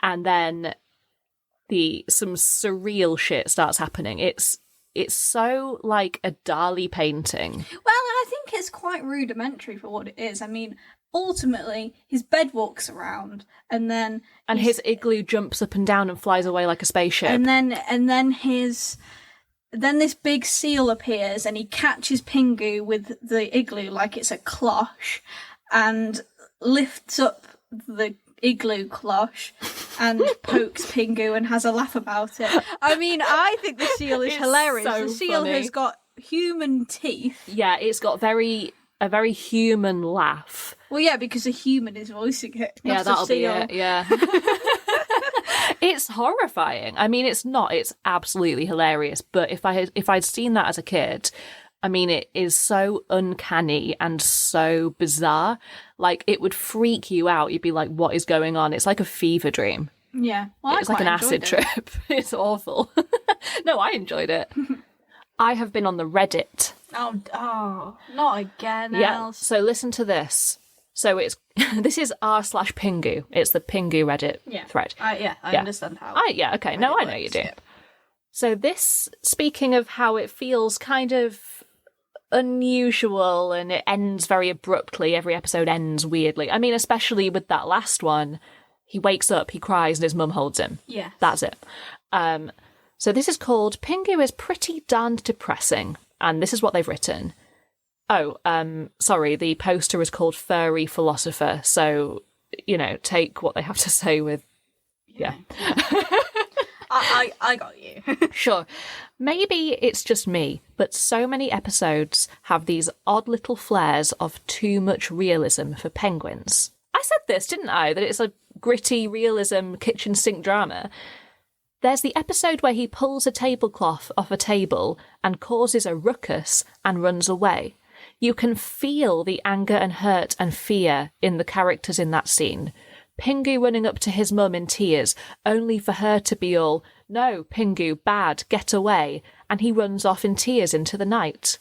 and then some surreal shit starts happening. It's so like a Dali painting. Well, and I think it's quite rudimentary for what it is. I mean, ultimately, his bed walks around, and his igloo jumps up and down and flies away like a spaceship. and then this big seal appears, and he catches Pingu with the igloo like it's a cloche, and lifts up the igloo cloche and pokes Pingu and has a laugh about it. I mean, I think the seal is It's hilarious. so The seal funny. has got human teeth. Yeah, it's got a very human laugh. Well, yeah, because a human is voicing it. Yeah, not a that'll be seal. it. Yeah. It's horrifying. I mean, it's not. It's absolutely hilarious. But if I'd seen that as a kid, I mean, it is so uncanny and so bizarre. Like, it would freak you out. You'd be like, "What is going on?" It's like a fever dream. Yeah, well, It's like an acid trip. It's awful. No, I enjoyed it. I have been on the Reddit. Oh, not again, Yeah. Els. So listen to this. So this is r/Pingu. It's the Pingu Reddit thread. I Yeah. understand how. Okay. No, I know you do. Yeah. So this, speaking of how it feels kind of unusual and it ends very abruptly, every episode ends weirdly. I mean, especially with that last one, he wakes up, he cries, and his mum holds him. Yeah. That's it. So this is called Pingu is Pretty Darned Depressing. And this is what they've written. Oh, sorry, the poster is called Furry Philosopher. So, take what they have to say with... Yeah. I got you. Sure. Maybe it's just me, but so many episodes have these odd little flares of too much realism for penguins. I said this, didn't I? That it's a gritty realism kitchen sink drama. There's the episode where he pulls a tablecloth off a table and causes a ruckus and runs away. You can feel the anger and hurt and fear in the characters in that scene. Pingu running up to his mum in tears, only for her to be all, "No, Pingu, bad, get away," and he runs off in tears into the night.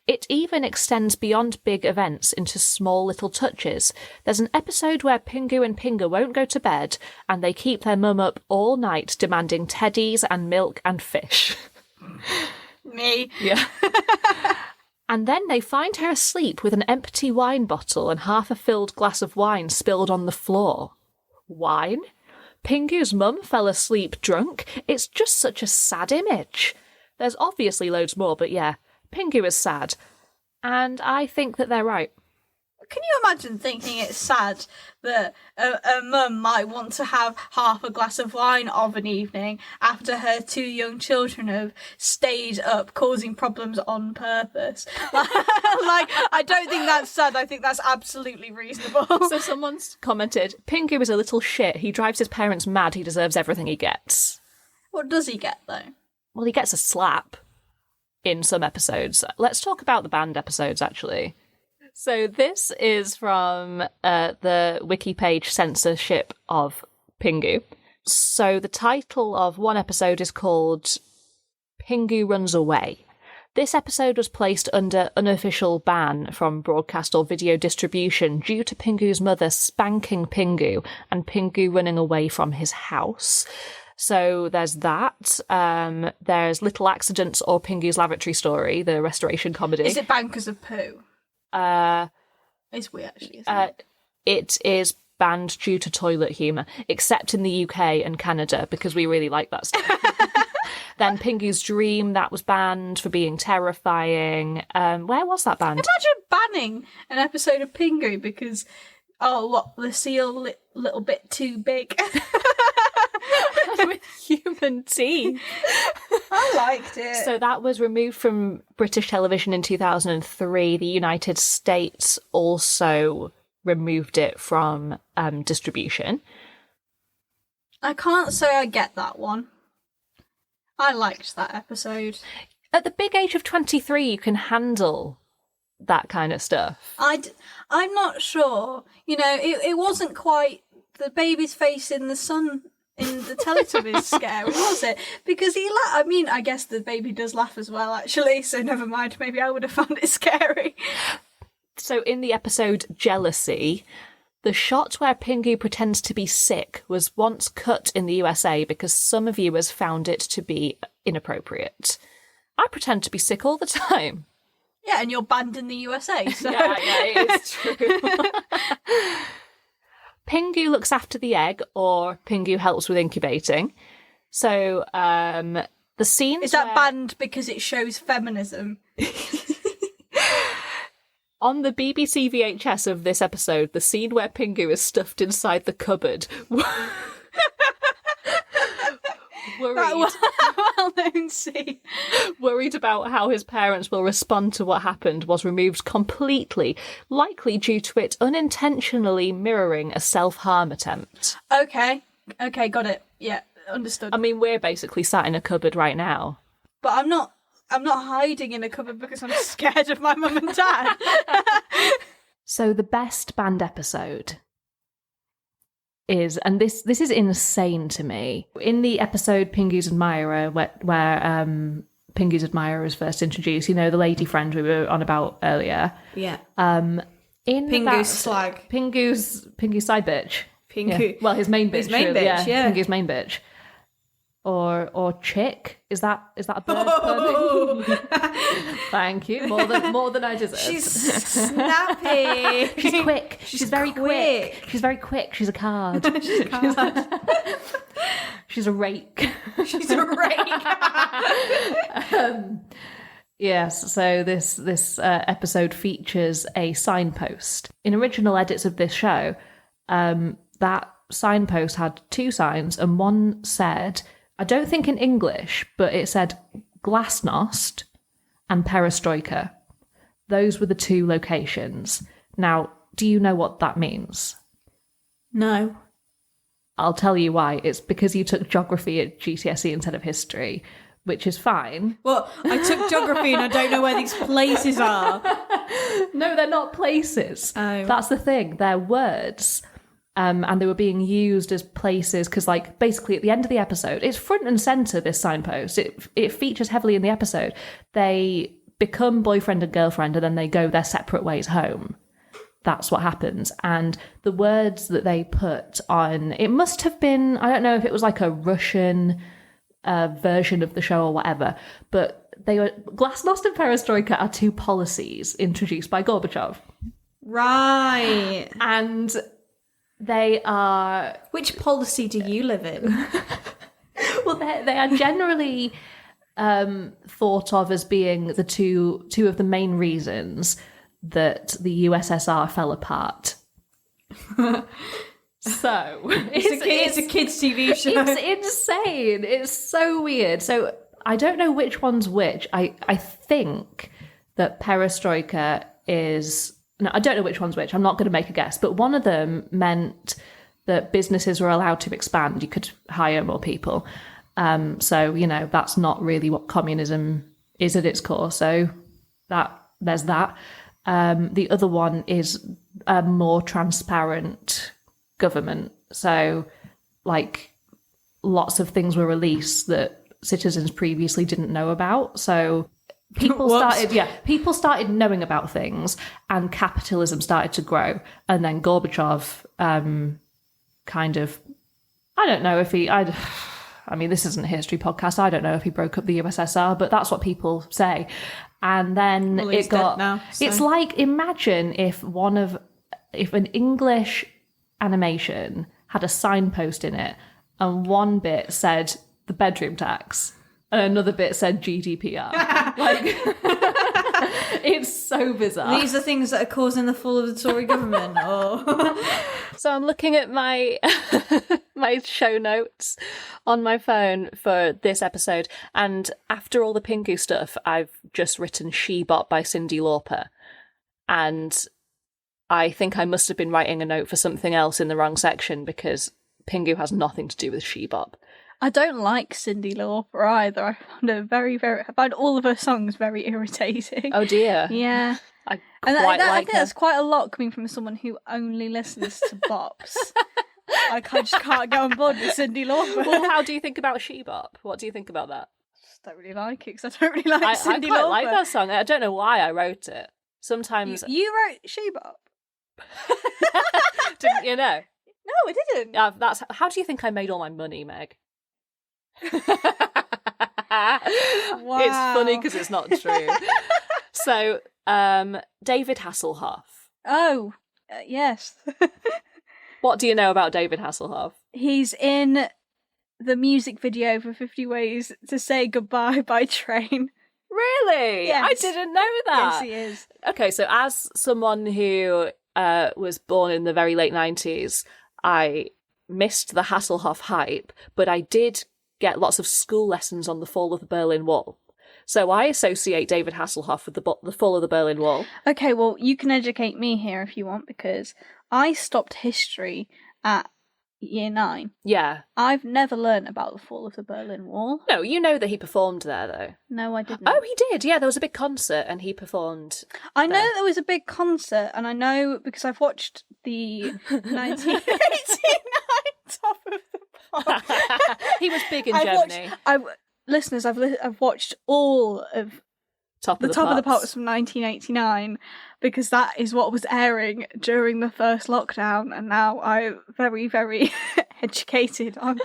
It even extends beyond big events into small little touches. There's an episode where Pingu and Pingu won't go to bed, and they keep their mum up all night demanding teddies and milk and fish. Me. Yeah. And then they find her asleep with an empty wine bottle and half a filled glass of wine spilled on the floor. Wine? Pingu's mum fell asleep drunk? It's just such a sad image. There's obviously loads more, but yeah, Pingu is sad. And I think that they're right. Can you imagine thinking it's sad that a mum might want to have half a glass of wine of an evening after her two young children have stayed up causing problems on purpose? Like, I don't think that's sad. I think that's absolutely reasonable. So someone's commented, Pingu is a little shit. He drives his parents mad. He deserves everything he gets. What does he get, though? Well, he gets a slap in some episodes. Let's talk about the band episodes, actually. So this is from the wiki page censorship of Pingu. So the title of one episode is called Pingu Runs Away. This episode was placed under unofficial ban from broadcast or video distribution due to Pingu's mother spanking Pingu and Pingu running away from his house. So there's that. There's Little Accidents or Pingu's Lavatory Story, the restoration comedy. Is it Bankers of Poo? It's weird, actually, isn't it? It is banned due to toilet humour, except in the UK and Canada, because we really like that stuff. Then Pingu's Dream, that was banned for being terrifying. Where was that banned? Imagine banning an episode of Pingu because, the seal little bit too big. With human teeth. I liked it. So that was removed from British television in 2003. The United States also removed it from distribution. I can't say I get that one. I liked that episode. At the big age of 23, you can handle that kind of stuff. I'm not sure. It wasn't quite the baby's face in the sun in the Teletubbies scary, was it? Because I guess the baby does laugh as well, actually, so never mind. Maybe I would have found it scary. So in the episode Jealousy, the shot where Pingu pretends to be sick was once cut in the USA because some viewers found it to be inappropriate. I pretend to be sick all the time. Yeah, and you're banned in the USA, so... yeah, it is true. Pingu looks after the egg, or Pingu helps with incubating. So, the scene is that banned because it shows feminism? On the BBC VHS of this episode, the scene where Pingu is stuffed inside the cupboard. Well-known scene. Worried about how his parents will respond to what happened was removed completely, likely due to it unintentionally mirroring a self-harm attempt. Okay, got it. Yeah, understood. I mean, we're basically sat in a cupboard right now. But I'm not hiding in a cupboard because I'm scared of my mum and dad. So the best banned episode is, and this is insane to me, in the episode Pingu's Admirer, where Pingu's Admirer is first introduced, the lady friend we were on about earlier. Yeah. In Pingu's slag. Pingu's side bitch. Pingu. Yeah. Well, his main bitch. His main bitch, yeah. Pingu's main bitch. Or chick? Is that a bird? Thank you. More than I deserve. She's snappy. She's quick. She's very quick. She's very quick. She's a card. She's a card. She's a rake. She's a rake. Yes, so this episode features a signpost. In original edits of this show, that signpost had two signs, and one said, I don't think in English, but it said Glasnost and Perestroika. Those were the two locations. Now, do you know what that means? No. I'll tell you why. It's because you took geography at GCSE instead of history, which is fine. Well, I took geography and I don't know where these places are. No, they're not places. Oh. That's the thing. They're words. And they were being used as places because, basically at the end of the episode, it's front and centre, this signpost. It features heavily in the episode. They become boyfriend and girlfriend and then they go their separate ways home. That's what happens. And the words that they put on, it must have been, I don't know if it was like a Russian version of the show or whatever, but they were, Glasnost and Perestroika are two policies introduced by Gorbachev. Right. And they are... Which policy do you live in? Well, they are generally thought of as being the two of the main reasons that the USSR fell apart. So it's a kids' TV show. It's insane. It's so weird. So I don't know which one's which. I think that Perestroika is... No, I don't know which one's which. I'm not going to make a guess. But one of them meant that businesses were allowed to expand. You could hire more people. So, that's not really what communism is at its core. So there's that. The other one is a more transparent government. So, lots of things were released that citizens previously didn't know about. So... People started knowing about things and capitalism started to grow. And then Gorbachev kind of, I don't know if he, I mean, this isn't a history podcast. I don't know if he broke up the USSR, but that's what people say. And then it got, now, so. It's like, imagine if an English animation had a signpost in it, and one bit said the bedroom tax, and another bit said GDPR. Like, it's so bizarre. These are things that are causing the fall of the Tory government. Or So I'm looking at my my show notes on my phone for this episode, and after all the Pingu stuff, I've just written She Bop by Cyndi Lauper, and I think I must have been writing a note for something else in the wrong section, because Pingu has nothing to do with She Bop. I don't like Cyndi Lauper either. I found her I find all of her songs very irritating. Oh dear. Yeah. I And quite I like think her. that's quite a lot coming from someone who only listens to bops. Like, I just can't get on board with Cyndi Lauper. Well, how do you think about She Bop? What do you think about that? Just don't really like it, because I don't really like I Cyndi quite Lauper. like that song. I don't know why I wrote it. Sometimes You wrote She Bop? didn't you know? No, I didn't. That's how do you think I made all my money, Meg? It's funny because it's not true. So, David Hasselhoff. Oh, yes. What do you know about David Hasselhoff? He's in the music video for 50 Ways to Say Goodbye by Train. Really? Yes. I didn't know that. Yes, he is. Okay, so as someone who was born in the very late 90s, I missed the Hasselhoff hype, but I did get lots of school lessons on the fall of the Berlin Wall. So I associate David Hasselhoff with the fall of the Berlin Wall. Okay, well, you can educate me here if you want, because I stopped history at year 9. Yeah. I've never learnt about the fall of the Berlin Wall. No, you know that he performed there, though. No, I didn't. Oh, he did. Yeah, there was a big concert and he performed. I know there. there was a big concert, and I know because I've watched the 1989 Top of the Pops. He was big in I've Germany. Listeners, I've watched all of Top the of the Top of the Pops. Pops from 1989 because that is what was airing during the first lockdown, and now I'm very, very educated on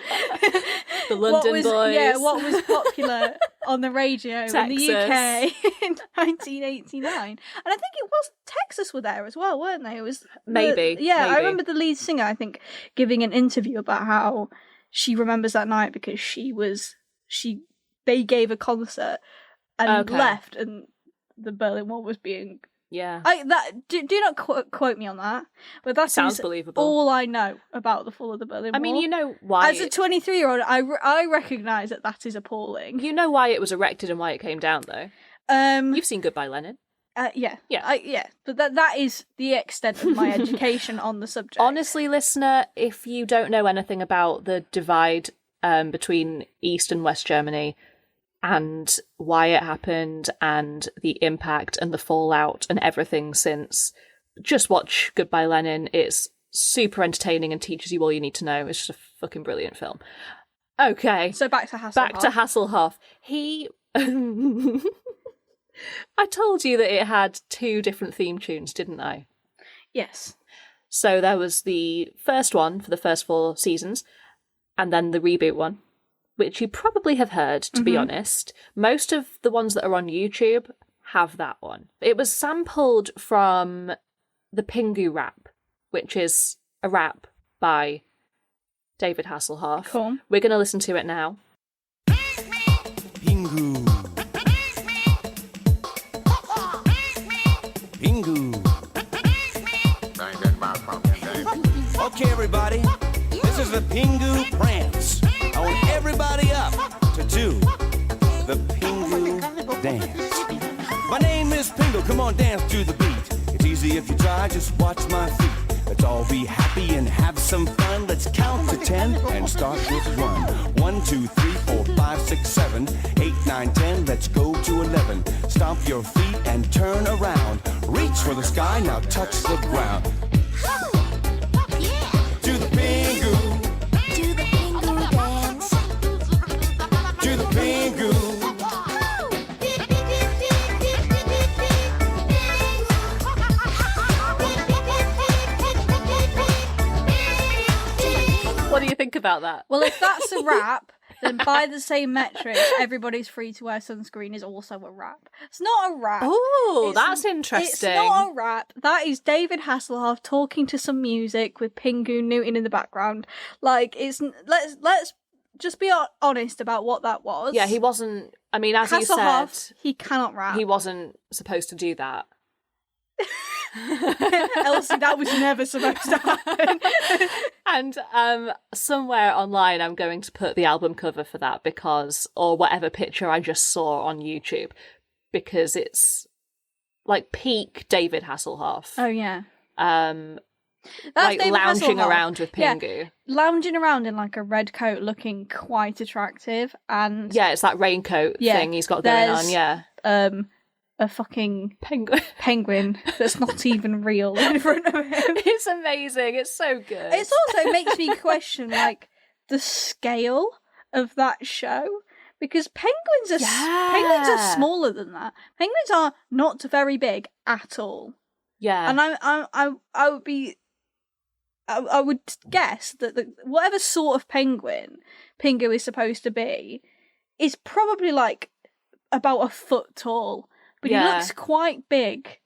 The London Boys. Yeah, what was popular on the radio in the UK Texas. in 1989. And I think it was Texas were there as well, weren't they? It was Maybe, I maybe. remember the lead singer, I think, giving an interview about how she remembers that night because they gave a concert and Okay. left, and the Berlin Wall was being. Yeah. Do not quote me on that, but that Sounds is believable. all I know about the fall of the Berlin Wall. I mean, you know why. As a 23-year-old, I recognise that is appalling. You know why it was erected and why it came down, though. You've seen Goodbye Lenin. Yeah. Yeah. But that is the extent of my education on the subject. Honestly, listener, if you don't know anything about the divide between East and West Germany and why it happened and the impact and the fallout and everything since, just watch Goodbye Lenin. It's super entertaining and teaches you all you need to know. It's just a fucking brilliant film. Okay. So back to Hasselhoff. Back to Hasselhoff. He... I told you that it had 2 different theme tunes, didn't I? Yes. So there was the first one for the first 4 seasons, and then the reboot one, which you probably have heard, to be honest. Most of the ones that are on YouTube have that one. It was sampled from the Pingu rap, which is a rap by David Hasselhoff. Cool. We're going to listen to it now. Pingu. Pingu. Okay, everybody, this is the Pingu prance. I want everybody up to do the Pingu dance. My name is Pingu, come on, dance to the beat. It's easy if you try, just watch my feet. Let's all be happy and have some fun. Let's count to 10 and start with 1. 1, 2, 3, 4, 5, 6, 7, 8, 9, 10. Let's go to 11. Stomp your feet and turn around. Reach for the sky, now touch the ground. To the Pingu. Do the Pingu dance. To the Pingu. What do you think about that? Well, if that's a rap, then by the same metric, everybody's free to wear sunscreen is also a rap. It's not a rap. Oh, It's- that's interesting. It's not a rap. That is David Hasselhoff talking to some music with Pingu Newton in the background. Like, let's just be honest about what that was. Yeah, he wasn't. I mean, as you Hasselhoff, said, he cannot rap. he wasn't supposed to do that. Elsie, that was never supposed to happen. And somewhere online, I'm going to put the album cover for that or whatever picture I just saw on YouTube, because it's like peak David Hasselhoff. Oh yeah. That's like David lounging Hasselhoff. around with Yeah. Pingu. Lounging around in like a red coat, looking quite attractive, and Yeah, it's that raincoat Yeah, thing he's got going on. there's- Yeah, a fucking penguin. that's not even real in front of him. It's amazing. It's so good. It also makes me question like the scale of that show, because penguins are smaller than that. Penguins are not very big at all, yeah, and I would be. I would guess that whatever sort of penguin Pingu is supposed to be is probably like about a foot tall, but he Yeah. looks quite big.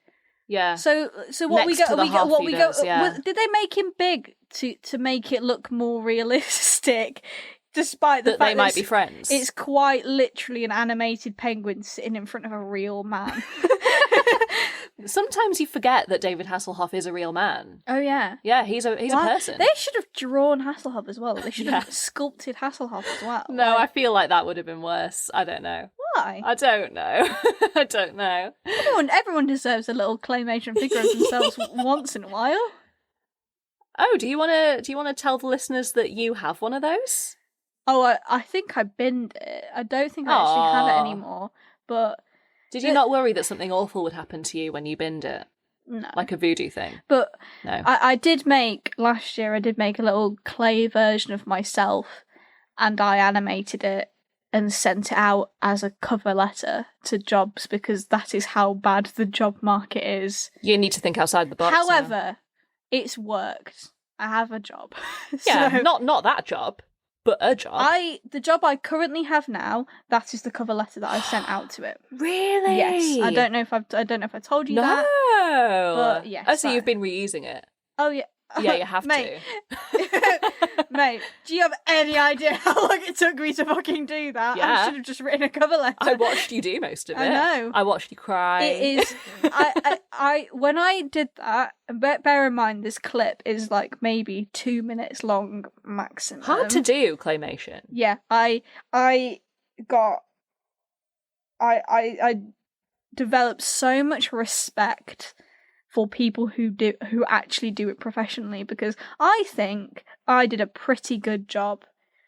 yeah. So what Next to the half he does, yeah. Did they make him big to make it look more realistic? Despite the That fact they might be friends. it's quite literally an animated penguin sitting in front of a real man. Sometimes you forget that David Hasselhoff is a real man. Oh yeah. Yeah, he's a Why- person. They should have drawn Hasselhoff as well. They should have Yeah. sculpted Hasselhoff as well. No, I Like, feel like that would have been worse. I don't know. why? I don't know. I don't know. Everyone deserves a little claymation figure of themselves once in a while. Oh, do you want to tell the listeners that you have one of those? Oh, I think I binned it. I don't think I actually have Aw. it anymore. But Did you not worry that something awful would happen to you when you binned it? no. Like a voodoo thing? But No. I did make last year. I did make a little clay version of myself, and I animated it and sent it out as a cover letter to jobs, because that is how bad the job market is. You need to think outside the box. now. However, it's worked. I have a job. yeah, So not that job, but a job. the job I currently have now, that is the cover letter that I sent out to it. Really? Yes. I don't know if I told you No. that. But yes, Oh, so I- you've been reusing it. Oh yeah. Yeah, you have Mate. to. Mate, do you have any idea how long it took me to fucking do that? Yeah. I should have just written a cover letter. I watched you do most of it. I know. I watched you cry. It is. I when I did that, and bear in mind this clip is like maybe 2 minutes long maximum. Hard to do claymation. Yeah, I developed so much respect for people who actually do it professionally, because I think I did a pretty good job.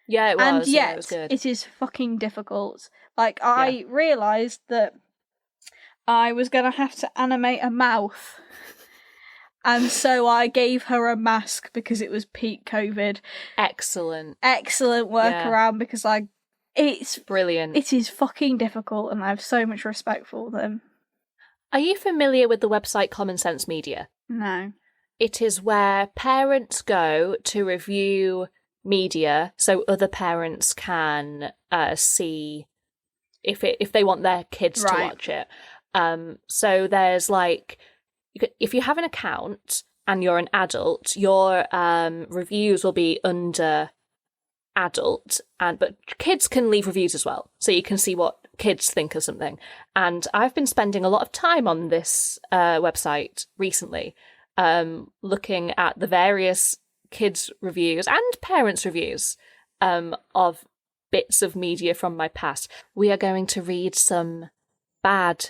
Yeah, it was. And yeah, yet it was good. it is fucking difficult. Like, I realised that I was going to have to animate a mouth. And so I gave her a mask because it was peak COVID. Excellent. Excellent workaround, because it's Brilliant. it is fucking difficult, and I have so much respect for them. Are you familiar with the website Common Sense Media? No. It is where parents go to review media so other parents can see if they want their kids to Right. watch it. So there's like, if you have an account and you're an adult, your reviews will be under adult, but kids can leave reviews as well, so you can see what kids think of something. And I've been spending a lot of time on this website recently, looking at the various kids' reviews and parents' reviews of bits of media from my past. We are going to read some bad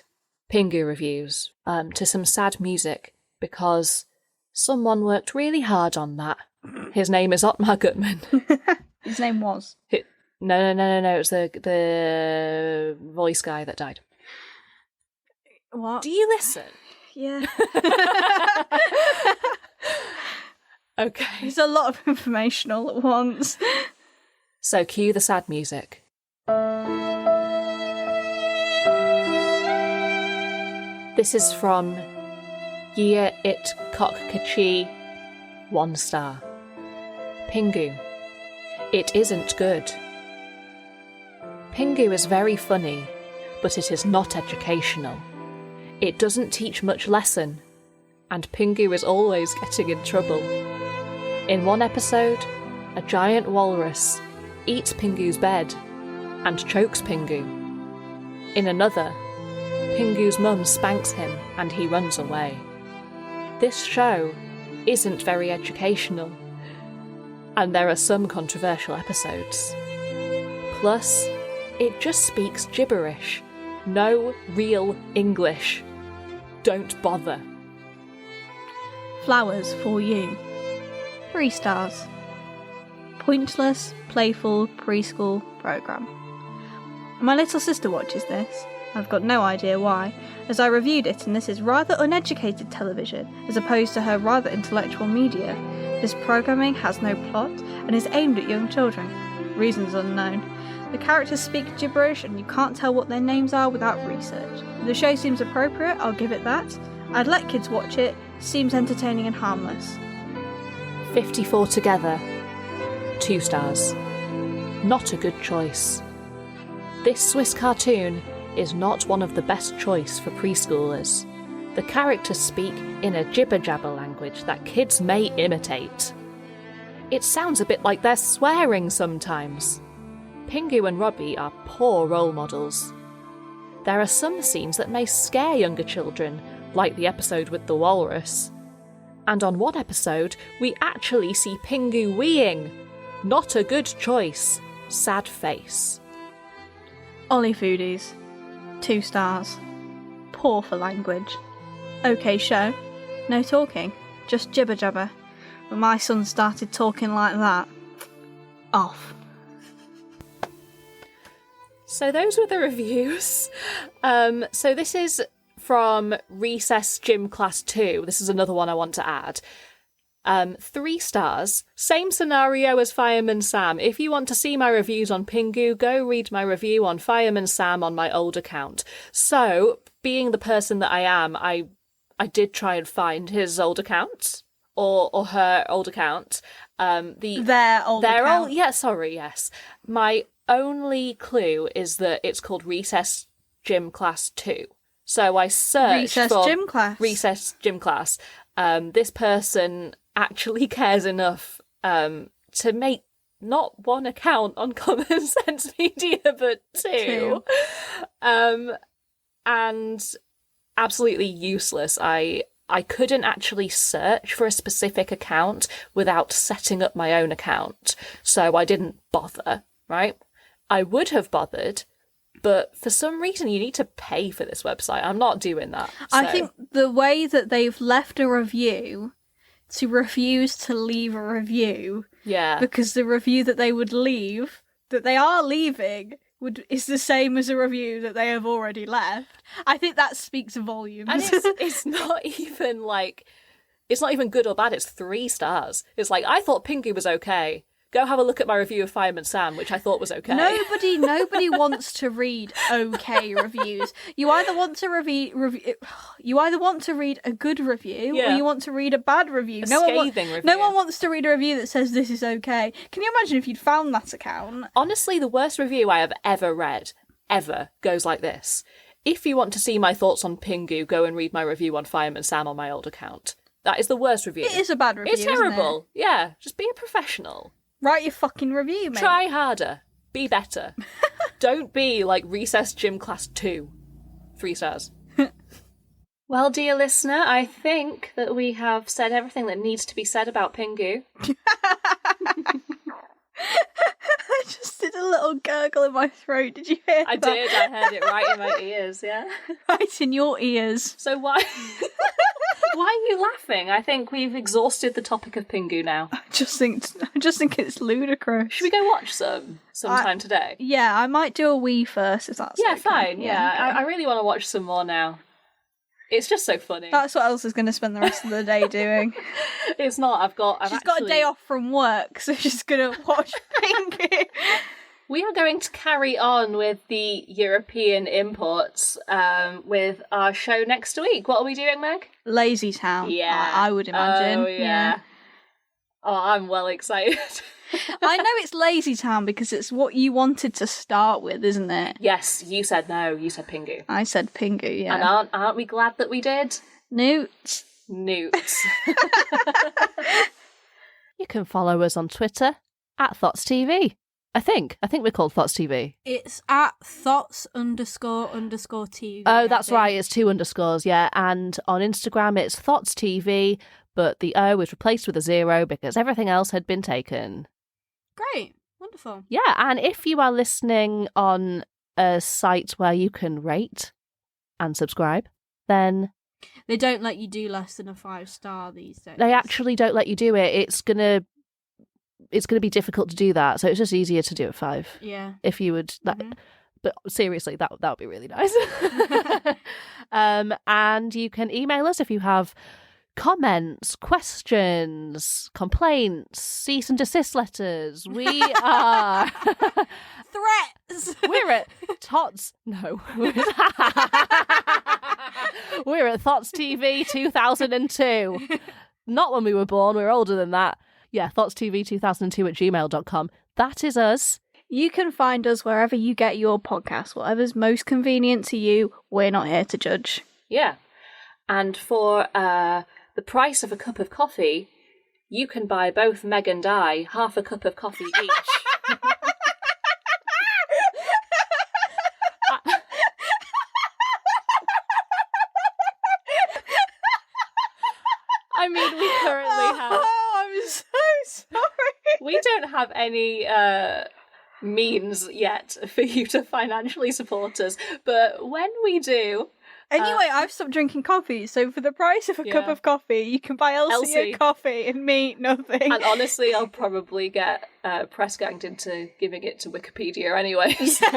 Pingu reviews to some sad music, because someone worked really hard on that. His name is Otmar Gutman. His name was. No. It was the voice guy that died. What? Do you listen? Yeah. Okay. It's a lot of information all at once. So cue the sad music. This is from Year It Kokkachi, 1 star. Pingu. It isn't good. Pingu is very funny, but it is not educational. It doesn't teach much lesson, and Pingu is always getting in trouble. In one episode, a giant walrus eats Pingu's bed and chokes Pingu. In another, Pingu's mum spanks him and he runs away. This show isn't very educational, and there are some controversial episodes. Plus, it just speaks gibberish. No real English. Don't bother. Flowers for you. 3 stars. Pointless, playful preschool programme. My little sister watches this. I've got no idea why, as I reviewed it, and this is rather uneducated television, as opposed to her rather intellectual media. This programming has no plot, and is aimed at young children. Reasons unknown. The characters speak gibberish, and you can't tell what their names are without research. The show seems appropriate, I'll give it that. I'd let kids watch it, seems entertaining and harmless. 54 Together. 2 stars. Not a good choice. This Swiss cartoon is not one of the best choice for preschoolers. The characters speak in a jibber-jabber language that kids may imitate. It sounds a bit like they're swearing sometimes. Pingu and Robbie are poor role models. There are some scenes that may scare younger children, like the episode with the walrus. And on one episode, we actually see Pingu weeing. Not a good choice. Sad face. Ollie Foodies. 2 stars. Poor for language. Okay show. No talking. Just jibber jabber. When my son started talking like that, off. So those were the reviews. So this is from Recess Gym Class 2. This is another one I want to add. 3 stars. Same scenario as Fireman Sam. If you want to see my reviews on Pingu, go read my review on Fireman Sam on my old account. So, being the person that I am, I did try and find his old account. Or her old account. Their old account. Yes. My only clue is that it's called Recess Gym Class 2. So I searched for Gym Class. Recess Gym Class. This person actually cares enough to make not 1 account on Common Sense Media, but 2. And absolutely useless. I couldn't actually search for a specific account without setting up my own account, so I didn't bother, right? I would have bothered, but for some reason you need to pay for this website. I'm not doing that. I think the way that they've left a review to refuse to leave a review, because the review that they would leave, that they are leaving, is the same as a review that they have already left. I think that speaks volumes. And it's not even like, it's not even good or bad, it's 3 stars. It's like, I thought Pingu was okay. Go have a look at my review of Fireman Sam, which I thought was okay. Nobody wants to read okay reviews. You either want to you either want to read a good review or you want to read a bad review. Review. No one wants to read a review that says this is okay. Can you imagine if you'd found that account? Honestly, the worst review I have ever read, goes like this. If you want to see my thoughts on Pingu, go and read my review on Fireman Sam on my old account. That is the worst review. It is a bad review. It's terrible. Isn't it? Yeah, just be a professional. Write your fucking review, mate. Try harder. Be better. Don't be like Recess Gym Class 2. 3 stars. Well, dear listener, I think that we have said everything that needs to be said about Pingu. I just did a little gurgle in my throat. Did you hear that? I did. I heard it right in my ears, yeah. Right in your ears. So why... Why are you laughing? I think we've exhausted the topic of Pingu now. I just think it's ludicrous. Should we go watch sometime today? Yeah, I might do a wee first if that's okay. Fine. Yeah, okay. I really want to watch some more now. It's just so funny. That's what Elsa's going to spend the rest of the day doing. It's not. She's got a day off from work, so she's going to watch Pingu. We are going to carry on with the European imports with our show next week. What are we doing, Meg? Lazy Town. Yeah. I would imagine. Oh, yeah. Oh, I'm well excited. I know it's Lazy Town because it's what you wanted to start with, isn't it? Yes, you said no. You said Pingu. I said Pingu, yeah. And aren't we glad that we did? Newt. Newt. You can follow us on Twitter @ThoughtsTV. I think we're called Thoughts TV. It's at thoughts__TV. Oh, that's right. It's 2 underscores, yeah. And on Instagram, it's Thoughts TV, but the O is replaced with a 0 because everything else had been taken. Great. Wonderful. Yeah, and if you are listening on a site where you can rate and subscribe, then They don't let you do less than a 5-star these days. they actually don't let you do it. It's gonna be difficult to do that, so it's just easier to do it 5. Yeah. If you would, but seriously, that would be really nice. And you can email us if you have comments, questions, complaints, cease and desist letters. We are threats. We're at Tots. No. We're at Thoughts TV 2002. Not when we were born. We're older than that. Yeah, thoughtstv2002@gmail.com. That is us. You can find us wherever you get your podcasts, whatever's most convenient to you. We're not here to judge. Yeah. And for the price of a cup of coffee, you can buy both Meg and I half a cup of coffee each. I mean, we currently have... Oh, I'm so sorry. We don't have any means yet for you to financially support us, but when we do... Anyway, I've stopped drinking coffee, so for the price of a cup of coffee, you can buy Elsie a coffee and me nothing. And honestly, I'll probably get press ganged into giving it to Wikipedia anyway. So.